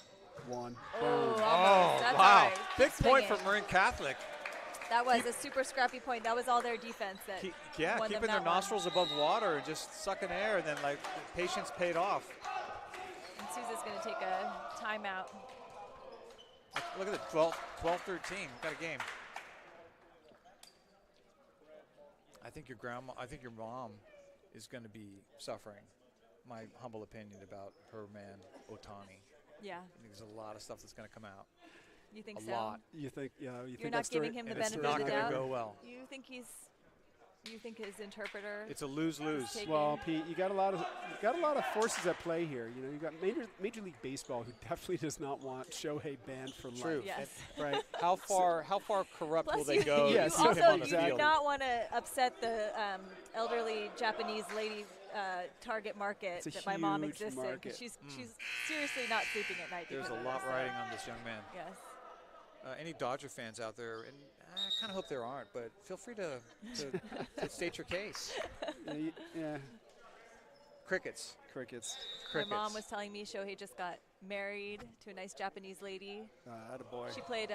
one.
Oh,
Boom.
almost.
Oh,
That's
wow.
all right.
Big point
Swinging.
for Marin Catholic.
That was a super scrappy point. That was all their defense. That
Yeah,
won them
keeping their
that one.
nostrils above water and just sucking air, and then, like, patience paid off.
And Sousa's going to take a timeout.
Look at it, 12-13. Got a game. I think your mom is going to be suffering. My humble opinion about her man, Ohtani.
Yeah,
I think there's a lot of stuff that's going to come out.
you think
A
so?
lot.
You think, yeah, you
You're
think
not
that story,
giving him the
And it's
benefit
not
of the
going to
doubt?
go well.
You think his interpreter?
It's a lose-lose.
Take-
well, Pete, you got a lot of forces at play here. You know, you got Major League Baseball, who definitely does not want Shohei banned for
True.
life.
Yes.
Right.
How far corrupt
Plus
will they
you,
go
you
to
Yes,
keep
also
him on the
you do
field?
not want to upset the elderly Japanese lady target market
It's a
that my mom
huge
exists in.
market.
'Cause she's seriously not sleeping at night.
There's
because
a
of
lot
this,
riding on this young man.
Yes.
Any Dodger fans out there, and I kind of hope there aren't, but feel free to state your case.
Yeah.
Crickets.
Crickets.
My mom was telling me Shohei just got married to a nice Japanese lady.
Attaboy.
She played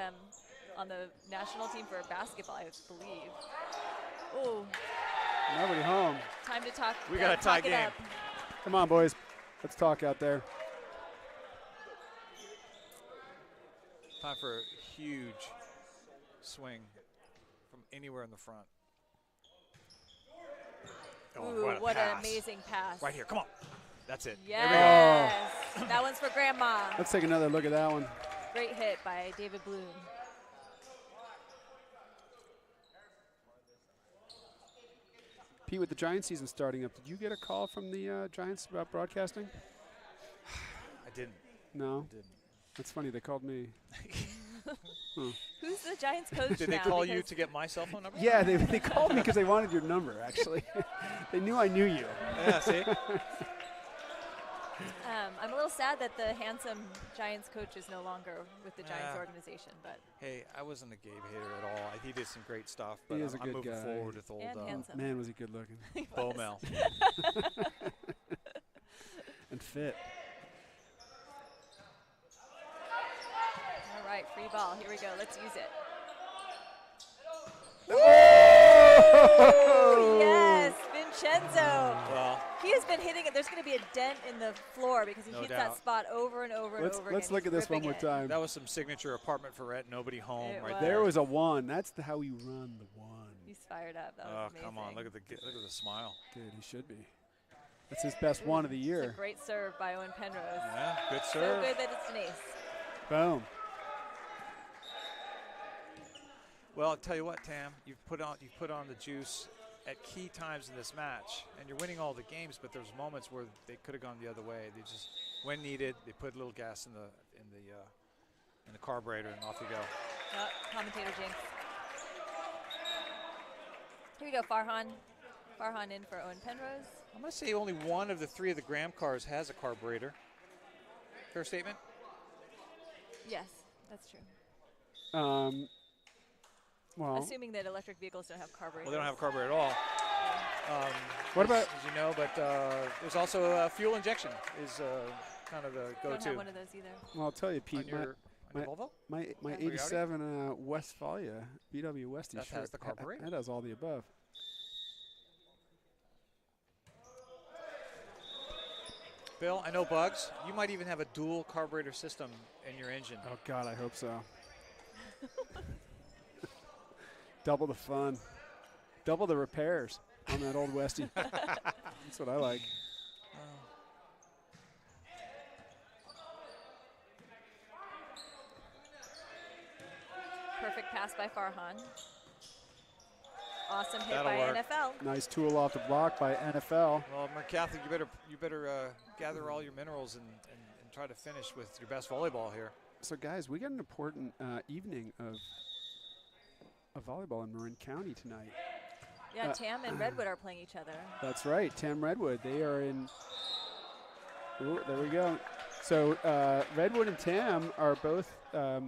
on the national team for basketball, I believe. Oh,
Nobody home.
time to talk.
We got a tie
talk it
game.
up.
Come on, boys. Let's talk out there.
Time for a huge swing from anywhere in the front.
Ooh, what an
pass.
amazing pass.
Right here, come on. That's it.
Yes. That one's for Grandma.
Let's take another look at that one.
Great hit by David Bloom.
Pete, with the Giants season starting up, did you get a call from the Giants about broadcasting?
I didn't.
No.
Didn't.
That's funny. They called me.
Who's the Giants coach
Did
now?
they call you
Because
to get my cell phone number?
Yeah, they called me because they wanted your number, actually. They knew I knew you.
Yeah, see?
I'm a little sad that the handsome Giants coach is no longer with the Giants
Yeah.
organization, but
Hey, I wasn't a Gabe hater at all. He did some great stuff, but
He is a
I'm
good
moving
guy.
forward with old
And handsome.
Man, was he good looking.
Bomel.
And fit.
all right, free ball. Here we go. Let's use it.
Oh!
Yes, Vincenzo.
Well,
He has been hitting it. There's going to be a dent in the floor because he
No
hits
doubt.
that spot over and over and over again.
Let's look
He's
at this one
ripping
more
it.
time.
that was some signature apartment for rent, nobody home
It
right
was.
there.
There was a one. That's how we run the one.
He's fired up. That was
Oh,
amazing.
come on. Look at the smile.
Dude, he should be. That's his best one of the
It's
year.
a great serve by Owen Penrose.
Yeah, good
So
serve.
good that it's an ace.
Boom.
Well, I'll tell you what, Tam, you've put on the juice at key times in this match, and you're winning all the games. But there's moments where they could have gone the other way. They just, when needed, they put a little gas in the carburetor, and off you go.
Commentator jinx. Here we go, Farhan. Farhan in for Owen Penrose.
I'm going to say only one of the three of the Graham cars has a carburetor. Fair statement?
Yes, that's true.
Well,
Assuming that electric vehicles don't have carburetors.
Well, they don't have a carburetor at all.
What about-
as you know? But there's also fuel injection is kind of the
Don't
go-to.
have one of those either.
well, I'll tell you,
on
Pete.
your Volvo?
My
Yeah.
87 Westphalia VW Westie
That
shirt
has the carburetor?
That has all the above.
Bill, I know Bugs. You might even have a dual carburetor system in your engine.
Oh God, I hope so. Double the fun, double the repairs on that old Westie. That's what I like.
Perfect pass by Farhan. Awesome hit
That'll
by
work.
NFL.
Nice tool off the block by NFL.
Well, Marin Catholic, you better gather all your minerals and try to finish with your best volleyball here.
So, guys, we got an important evening of volleyball in Marin County tonight.
Yeah, Tam and Redwood are playing each other.
That's right, Tam Redwood. They are in. Ooh, there we go. So Redwood and Tam are both. I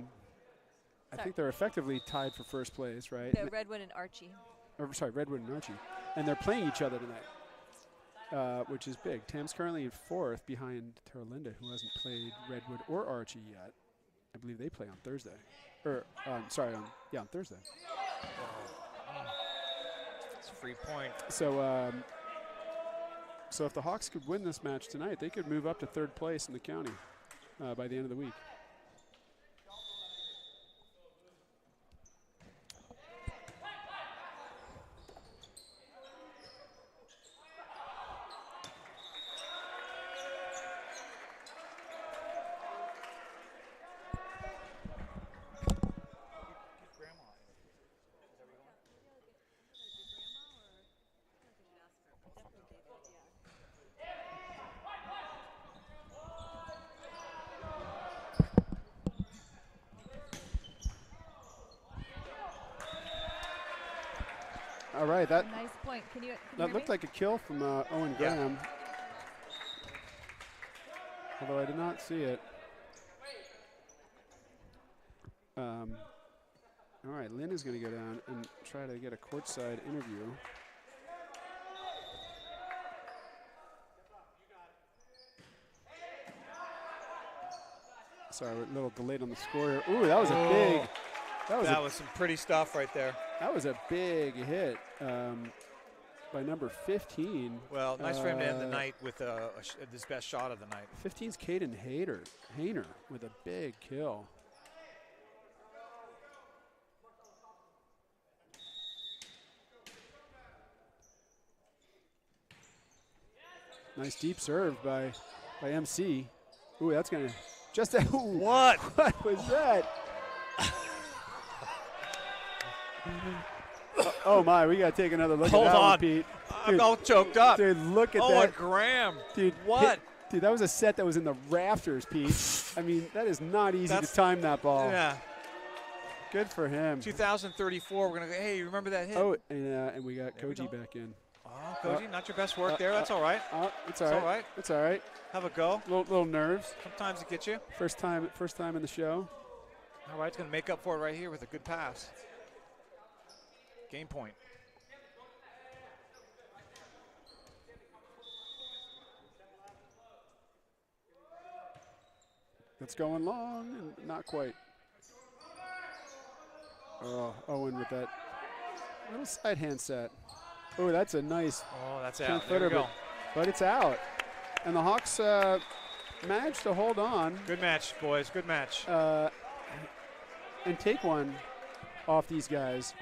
think they're effectively tied for first place, right?
The Redwood and Archie.
Or, sorry, Redwood and Archie, and they're playing each other tonight, which is big. Tam's currently in fourth behind Tara Linda, who hasn't played Redwood or Archie yet. I believe they play on Thursday, or on Thursday.
It's a free point.
So, so if the Hawks could win this match tonight, they could move up to third place in the county by the end of the week. All right, that
Nice point. Can you
that looked like a kill from Owen Graham. Although I did not see it. All right, Lynn is going to go down and try to get a courtside interview. Sorry, we're a little delayed on the score here. Ooh, that was a big.
That was some pretty stuff right there.
That was a big hit by number 15.
Well, nice for him to end the night with his best shot of the night.
15's Caden Hayner with a big kill. Nice deep serve by MC. Ooh, that's gonna just a
what?
What was that? Oh my, we gotta take another look at that one, Pete.
I'm all choked up.
Dude, look at that.
Owen Graham.
Dude,
what?
Dude, that was a set that was in the rafters, Pete. I mean, that is not easy to time that ball.
Yeah.
Good for him.
2034, we're gonna go, hey, remember that hit?
Oh, and we got Koji back in.
Oh, Koji, not your best work there. That's all right.
It's all right. It's all right.
Have a go.
Little nerves.
Sometimes it gets you.
First time in the show.
All right, it's gonna make up for it right here with a good pass. Game point.
That's going long and not quite. Oh, Owen with that little side hand set. Oh, that's a nice.
Oh, that's out. There we go.
But it's out. And the Hawks managed to hold on.
Good match, boys. Good match.
And take one off these guys.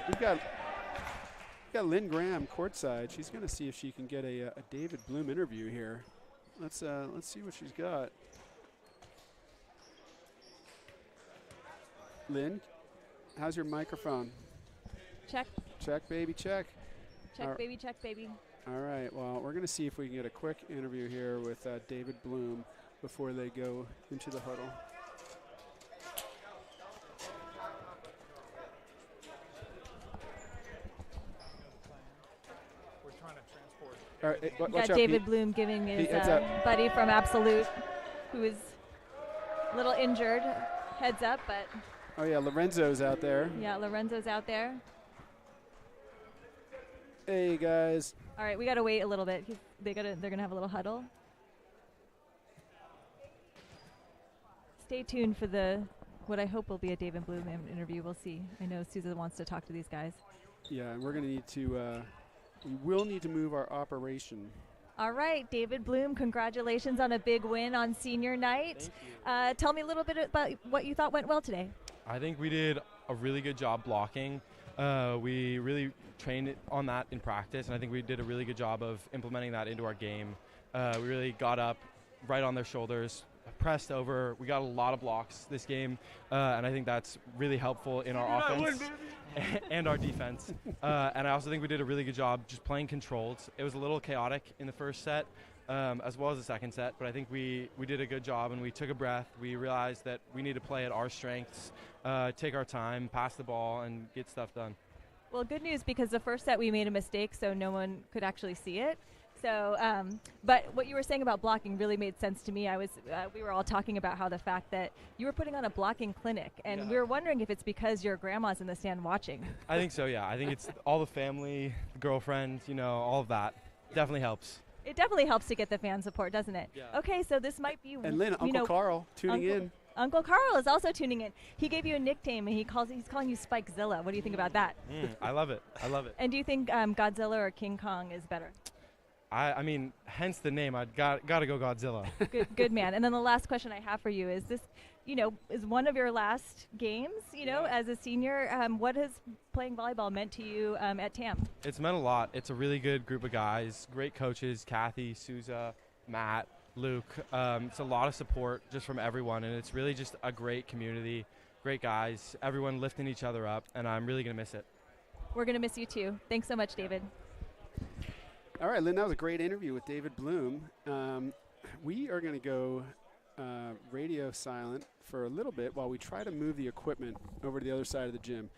We've got Lynn Graham courtside. She's going to see if she can get a David Bloom interview here. Let's see what she's got. Lynn, how's your microphone?
Check.
Check, baby, check.
Check, baby, check, baby.
All right, well, we're going to see if we can get a quick interview here with David Bloom before they go into the huddle.
We're trying to transport.
All right,
Got David Bloom giving his buddy from Absolute, who is a little injured, heads up, but.
Oh yeah, Lorenzo's out there.
Yeah, Lorenzo's out there.
Hey guys.
All right, we gotta wait a little bit. They're gonna have a little huddle. Stay tuned for what I hope will be a David Bloom interview. We'll see. I know Susan wants to talk to these guys.
Yeah, and we're gonna need to. We will need to move our operation.
All right, David Bloom, congratulations on a big win on senior night.
Thank you.
Tell me a little bit about what you thought went well today.
I think we did a really good job blocking. We really trained on that in practice, and I think we did a really good job of implementing that into our game. We really got up right on their shoulders, pressed over. We got a lot of blocks this game, and I think that's really helpful in our offense and our defense. And I also think we did a really good job just playing controlled. It was a little chaotic in the first set, as well as the second set, but I think we did a good job, and we took a breath. We realized that we need to play at our strengths, take our time, pass the ball, and get stuff done.
Well, good news, because the first set we made a mistake, so no one could actually see it. So, but what you were saying about blocking really made sense to me. We were all talking about how the fact that you were putting on a blocking clinic, and we were wondering if it's because your grandma's in the stand watching.
I think so, yeah. I think it's all the family, the girlfriend, all of that. Definitely helps.
It definitely helps to get the fan support, doesn't it?
Yeah.
Okay, so this might be.
And Lynn, Uncle Carl tuning in.
Uncle Carl is also tuning in. He gave you a nickname, and he's calling you Spikezilla. What do you think about that?
I love it. I love it.
And do you think Godzilla or King Kong is better?
I mean, hence the name. I'd got to go Godzilla.
Good man. And then the last question I have for you is this, is one of your last games, as a senior. What has playing volleyball meant to you at TAM?
It's meant a lot. It's a really good group of guys, great coaches, Kathy, Souza, Matt, Luke. It's a lot of support just from everyone, and it's really just a great community, great guys, everyone lifting each other up, and I'm really going to miss it.
We're going to miss you too. Thanks so much, David.
All right, Lynn, that was a great interview with David Bloom. We are going to go radio silent for a little bit while we try to move the equipment over to the other side of the gym.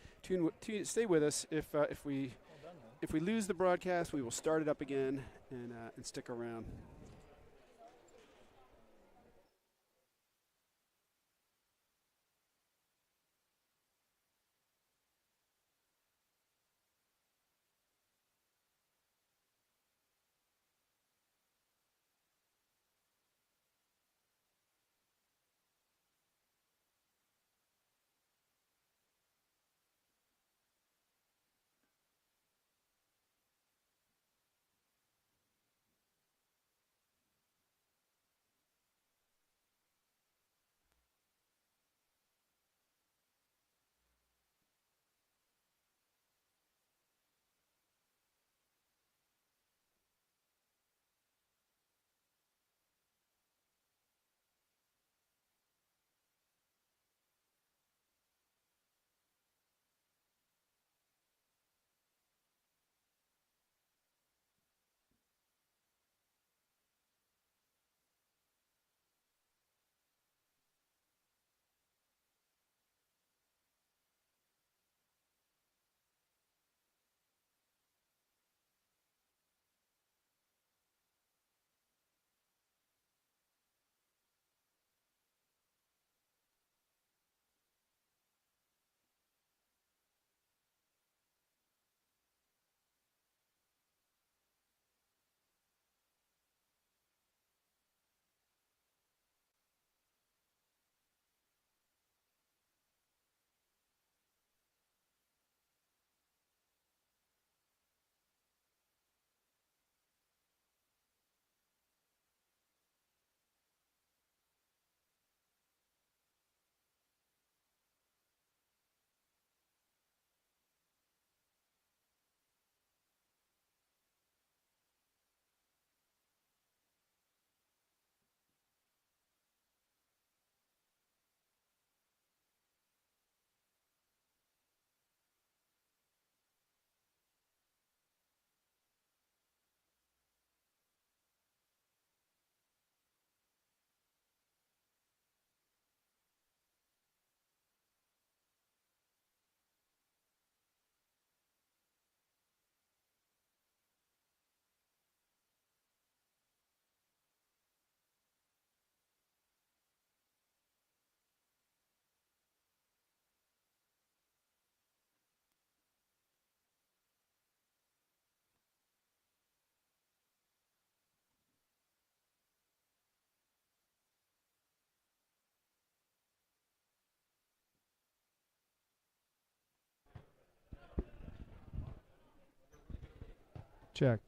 Stay with us. If we lose the broadcast, we will start it up again and stick around.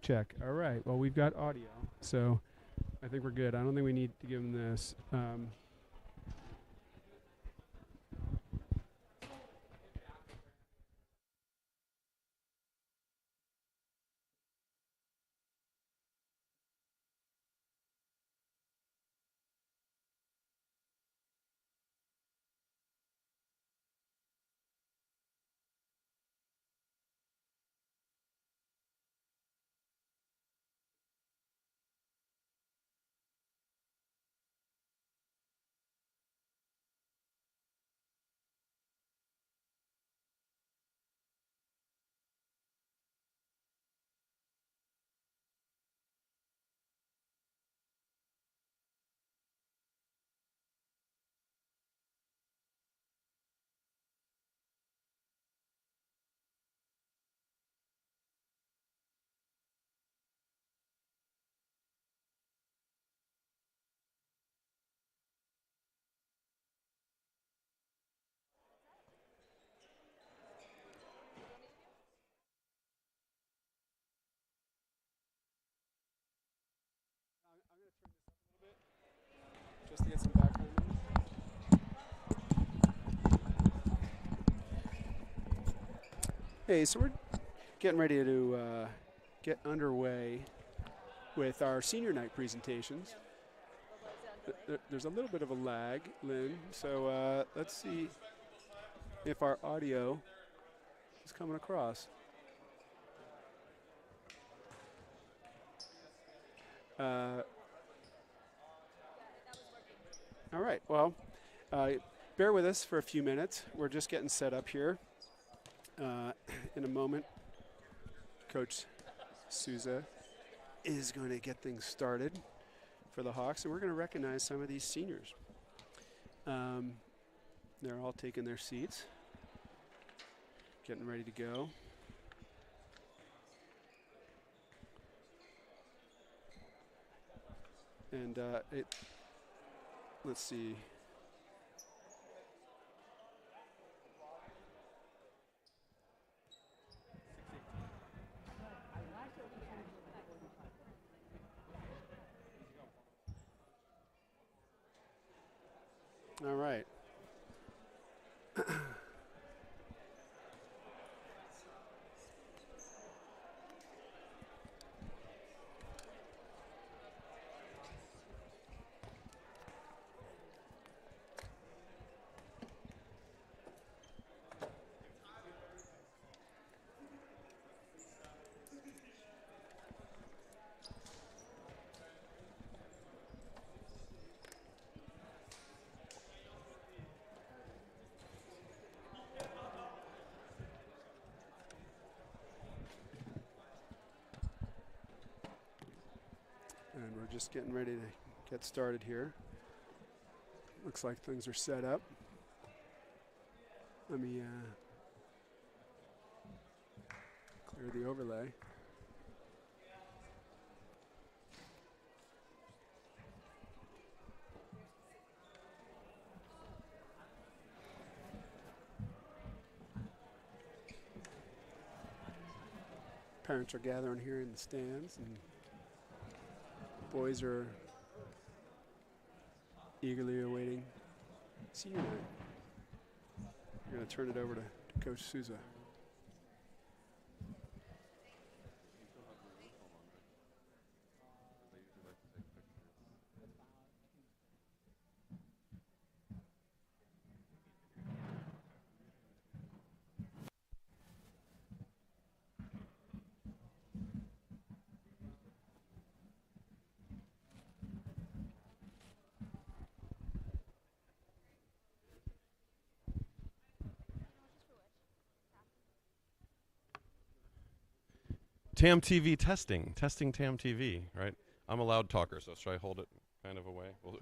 Check. All right. Well, we've got audio, so I think we're good. I don't think we need to give them this. space. So we're getting ready to get underway with our senior night presentations. There's a little bit of a lag, Lynn, so let's see if our audio is coming across. All right, well, bear with us for a few minutes. We're just getting set up here. In a moment, Coach Souza is going to get things started for the Hawks, and we're going to recognize some of these seniors. They're all taking their seats, getting ready to go. And let's see. All right. And we're just getting ready to get started here. Looks like things are set up. Let me clear the overlay. Parents are gathering here in the stands, and boys are eagerly awaiting senior night. We're going to turn it over to Coach Souza.
TAM TV testing TAM TV, right? I'm a loud talker, so should I hold it kind of away? We'll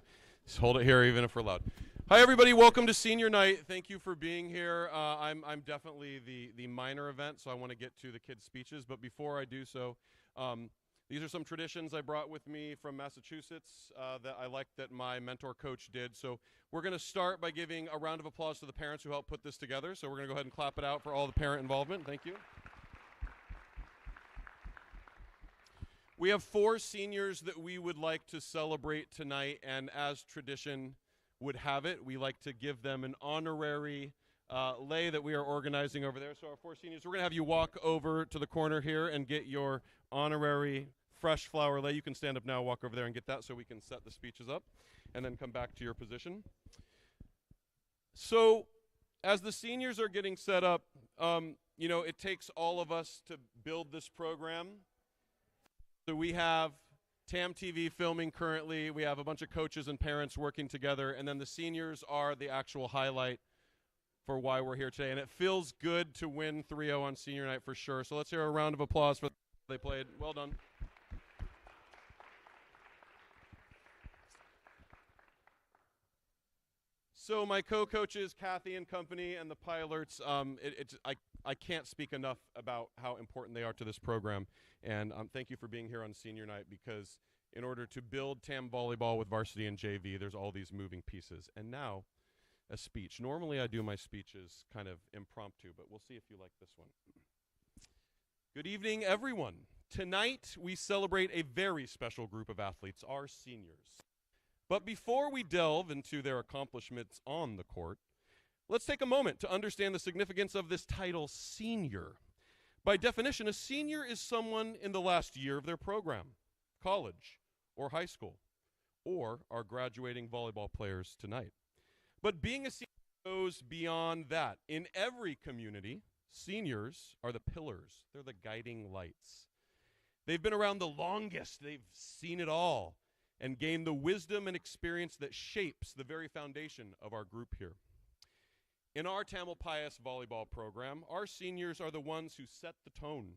just hold it here even if we're loud. Hi everybody, welcome to senior night. Thank you for being here. I'm definitely the minor event, so I want to get to the kids' speeches, but before I do so, these are some traditions I brought with me from Massachusetts that I like that my mentor coach did. So we're going to start by giving a round of applause to the parents who helped put this together. So we're going to go ahead and clap it out for all the parent involvement. Thank you. We have 4 seniors that we would like to celebrate tonight, and as tradition would have it, we like to give them an honorary lei that we are organizing over there. So our 4 seniors, we're going to have you walk over to the corner here and get your honorary fresh flower lei. You can stand up now, walk over there and get that so we can set the speeches up, and then come back to your position. So as the seniors are getting set up, you know, it takes all of us to build this program. So we have TAM TV filming currently. We have a bunch of coaches and parents working together. And then the seniors are the actual highlight for why we're here today. And it feels good to win 3-0 on senior night for sure. So let's hear a round of applause for they played. Well done. So my co-coaches, Kathy and company, and the pilots, I can't speak enough about how important they are to this program. And thank you for being here on senior night, because in order to build TAM volleyball with varsity and JV, there's all these moving pieces. And now, a speech. Normally I do my speeches kind of impromptu, but we'll see if you like this one. Good evening, everyone. Tonight we celebrate a very special group of athletes, our seniors. But before we delve into their accomplishments on the court, let's take a moment to understand the significance of this title, senior. By definition, a senior is someone in the last year of their program, college or high school, or our graduating volleyball players tonight. But being a senior goes beyond that. In every community, seniors are the pillars. They're the guiding lights. They've been around the longest. They've seen it all and gained the wisdom and experience that shapes the very foundation of our group here. In our Tamalpais volleyball program, our seniors are the ones who set the tone.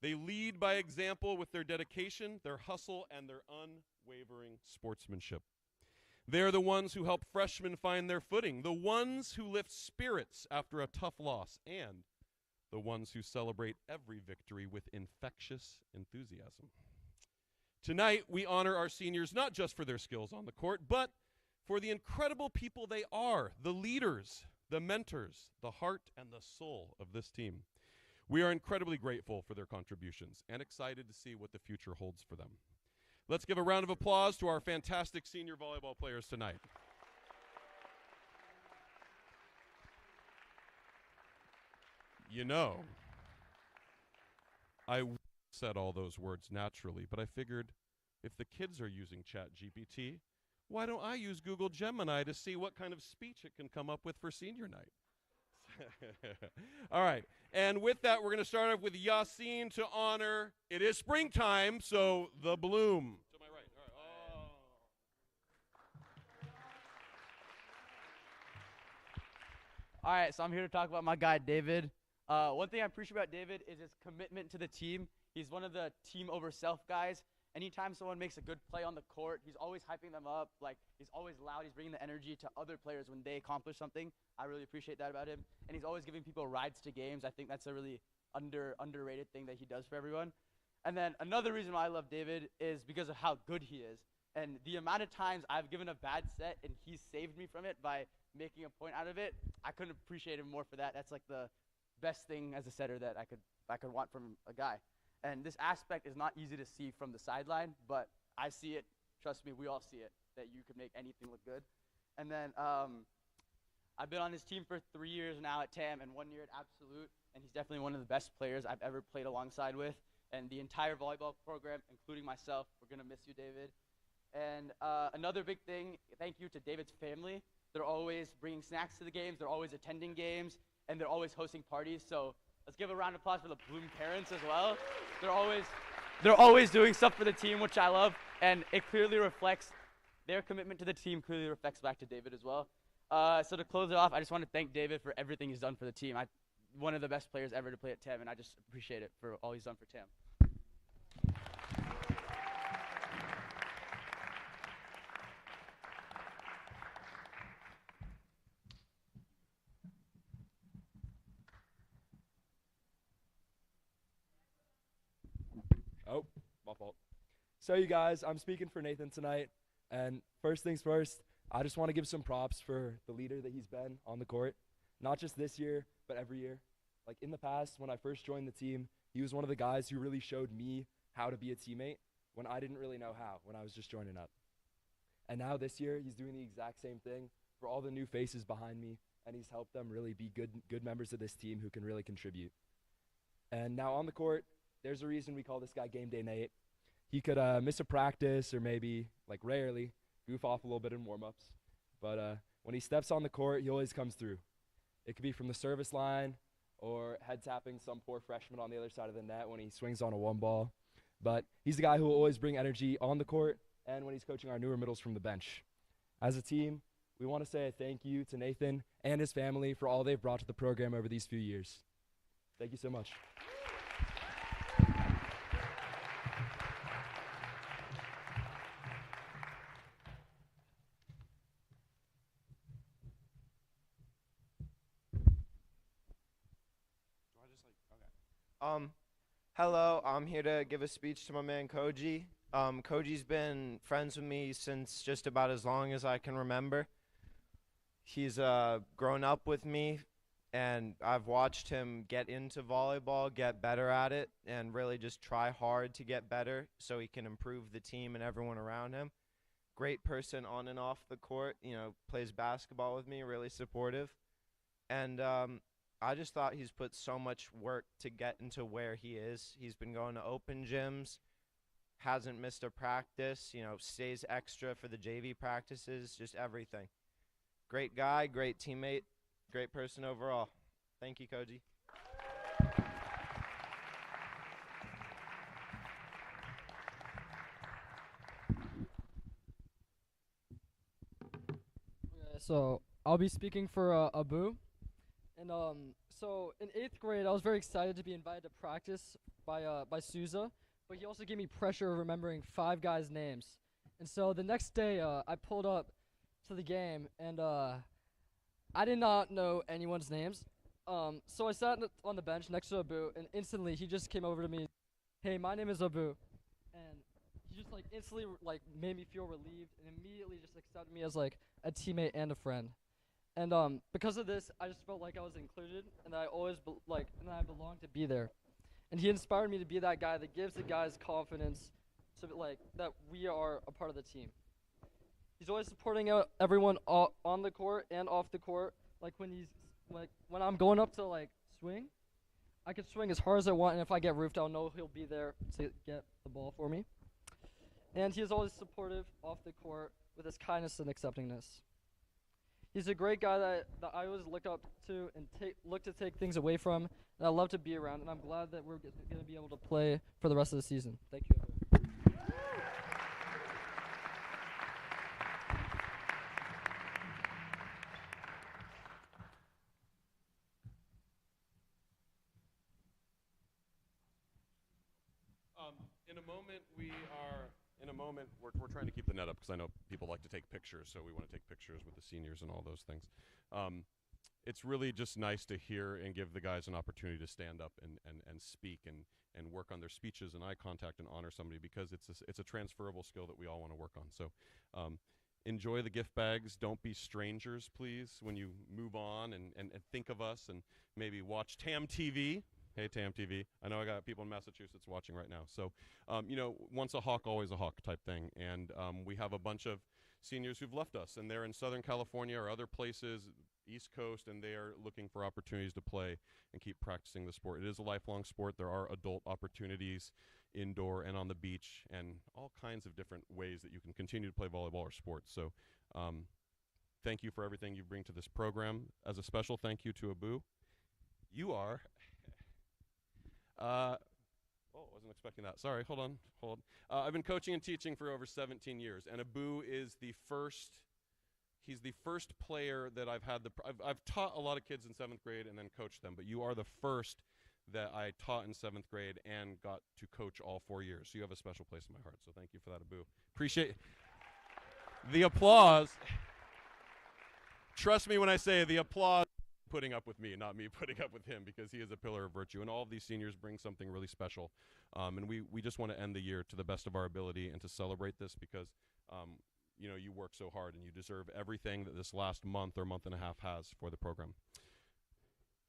They lead by example with their dedication, their hustle, and their unwavering sportsmanship. They are the ones who help freshmen find their footing, the ones who lift spirits after a tough loss, and the ones who celebrate every victory with infectious enthusiasm. Tonight, we honor our seniors not just for their skills on the court, but for the incredible people they are, the leaders, the mentors, the heart, and the soul of this team. We are incredibly grateful for their contributions and excited to see what the future holds for them. Let's give a round of applause to our fantastic senior volleyball players tonight. You know, I said all those words naturally, but I figured if the kids are using ChatGPT, why don't I use Google Gemini to see what kind of speech it can come up with for senior night? All right, and with that, we're going to start off with Yassine to honor. It is springtime, so the bloom. To my right. All right. Oh.
All right, so I'm here to talk about my guy, David. One thing I appreciate about David is his commitment to the team. He's one of the team over self guys. Anytime someone makes a good play on the court, he's always hyping them up. Like, he's always loud. He's bringing the energy to other players when they accomplish something. I really appreciate that about him. And he's always giving people rides to games. I think that's a really underrated thing that he does for everyone. And then another reason why I love David is because of how good he is. And the amount of times I've given a bad set and he's saved me from it by making a point out of it, I couldn't appreciate him more for that. That's like the best thing as a setter that I could want from a guy. And this aspect is not easy to see from the sideline, but I see it. Trust me, we all see it, that you can make anything look good. And then I've been on his team for 3 years now at TAM and 1 year at Absolute, and he's definitely one of the best players I've ever played alongside with. And the entire volleyball program, including myself, we're going to miss you, David. And another big thing, thank you to David's family. They're always bringing snacks to the games, they're always attending games, and they're always hosting parties. So let's give a round of applause for the Bloom parents as well. They're always doing stuff for the team, which I love, and it clearly reflects their commitment to the team. Clearly reflects back to David as well. So to close it off, I just want to thank David for everything he's done for the team. One of the best players ever to play at TAM, and I just appreciate it for all he's done for TAM.
Oh, my fault. So you guys, I'm speaking for Nathan tonight, and first things first, I just want to give some props for the leader that he's been on the court, not just this year, but every year. Like in the past, when I first joined the team, he was one of the guys who really showed me how to be a teammate when I didn't really know how, when I was just joining up. And now this year, he's doing the exact same thing for all the new faces behind me, and he's helped them really be good members of this team who can really contribute. And now on the court, there's a reason we call this guy Game Day Nate. He could miss a practice or maybe, like rarely, goof off a little bit in warm-ups. But when he steps on the court, he always comes through. It could be from the service line or head tapping some poor freshman on the other side of the net when he swings on a one ball. But he's the guy who will always bring energy on the court and when he's coaching our newer middles from the bench. As a team, we want to say a thank you to Nathan and his family for all they've brought to the program over these few years. Thank you so much.
Hello, I'm here to give a speech to my man Koji. Koji's been friends with me since just about as long as I can remember. He's grown up with me, and I've watched him get into volleyball, get better at it, and really just try hard to get better so he can improve the team and everyone around him. Great person on and off the court, you know, plays basketball with me, really supportive. And I just thought he's put so much work to get into where he is. He's been going to open gyms, hasn't missed a practice, stays extra for the JV practices, just everything. Great guy, great teammate, great person overall. Thank you, Koji.
Okay, so I'll be speaking for Abu. And so in 8th grade, I was very excited to be invited to practice by Souza, but he also gave me pressure of remembering 5 guys' names. And so the next day, I pulled up to the game, and I did not know anyone's names. So I sat on the bench next to Abu, and instantly he just came over to me, "Hey, my name is Abu," and he just like instantly like made me feel relieved, and immediately just accepted me as like a teammate and a friend. And because of this, I just felt like I was included, and that I always and that I belonged to be there. And he inspired me to be that guy that gives the guys confidence, to that we are a part of the team. He's always supporting everyone on the court and off the court. Like when I'm going up to swing, I can swing as hard as I want, and if I get roofed, I'll know he'll be there to get the ball for me. And he is always supportive off the court with his kindness and acceptingness. He's a great guy that I always look up to and look to take things away from, and I love to be around, and I'm glad that we're going to be able to play for the rest of the season. Thank you.
In a moment, we're trying to keep the net up because I know people like to take pictures, so we want to take pictures with the seniors and all those things. It's really just nice to hear and give the guys an opportunity to stand up and speak and work on their speeches and eye contact and honor somebody, because it's a transferable skill that we all want to work on. So enjoy the gift bags. Don't be strangers, please, when you move on, and think of us, and maybe watch TAM TV. Hey, TAM TV. I know I got people in Massachusetts watching right now. So, once a Hawk, always a Hawk type thing. And we have a bunch of seniors who've left us, and they're in Southern California or other places, East Coast, and they are looking for opportunities to play and keep practicing the sport. It is a lifelong sport. There are adult opportunities indoor and on the beach, and all kinds of different ways that you can continue to play volleyball or sports. So thank you for everything you bring to this program. As a special thank you to Abu, you are... wasn't expecting that. Sorry, hold on. I've been coaching and teaching for over 17 years, and Abu is he's the first player that I've had I've taught a lot of kids in 7th grade and then coached them, but you are the first that I taught in 7th grade and got to coach all 4 years. So you have a special place in my heart, so thank you for that, Abu. Appreciate the applause. Trust me when I say the applause. Putting up with me, not me putting up with him, because he is a pillar of virtue, and all of these seniors bring something really special, and we just want to end the year to the best of our ability and to celebrate this, because you work so hard and you deserve everything that this last month or month and a half has for the program.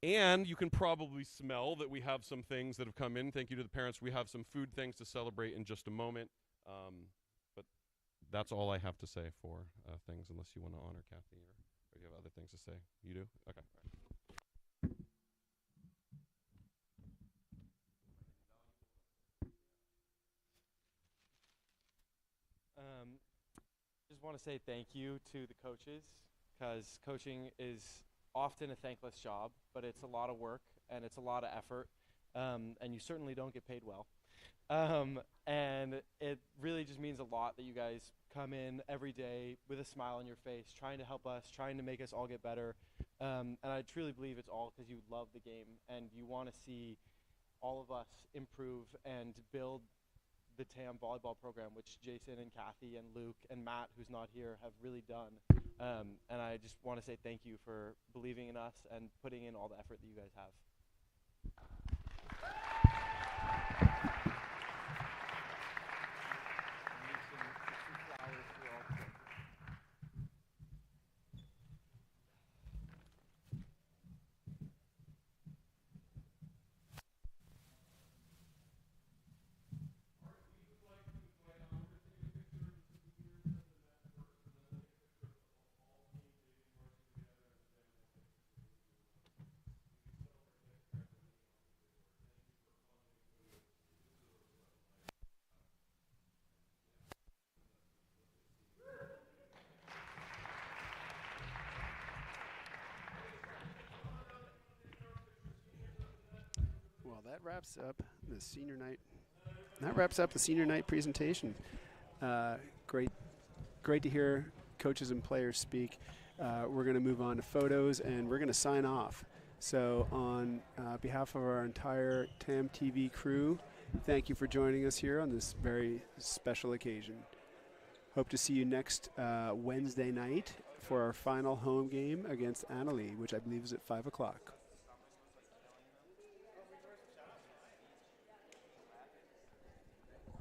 And you can probably smell that we have some things that have come in. Thank you to the parents. We have some food things to celebrate in just a moment, but that's all I have to say for things, unless you want to honor Kathy, or you have other things to say. You do? Okay.
Just want to say thank you to the coaches, because coaching is often a thankless job, but it's a lot of work and it's a lot of effort, and you certainly don't get paid well. And it really just means a lot that you guys come in every day with a smile on your face, trying to help us, trying to make us all get better. And I truly believe it's all because you love the game and you want to see all of us improve and build the TAM volleyball program, which Jason and Kathy and Luke and Matt, who's not here, have really done. And I just want to say thank you for believing in us and putting in all the effort that you guys have.
that wraps up the senior night. That wraps up the senior night presentation. Great to hear coaches and players speak. We're going to move on to photos, and we're going to sign off. So on behalf of our entire TAM TV crew, thank you for joining us here on this very special occasion. Hope to see you next Wednesday night for our final home game against Annalee, which I believe is at 5 o'clock.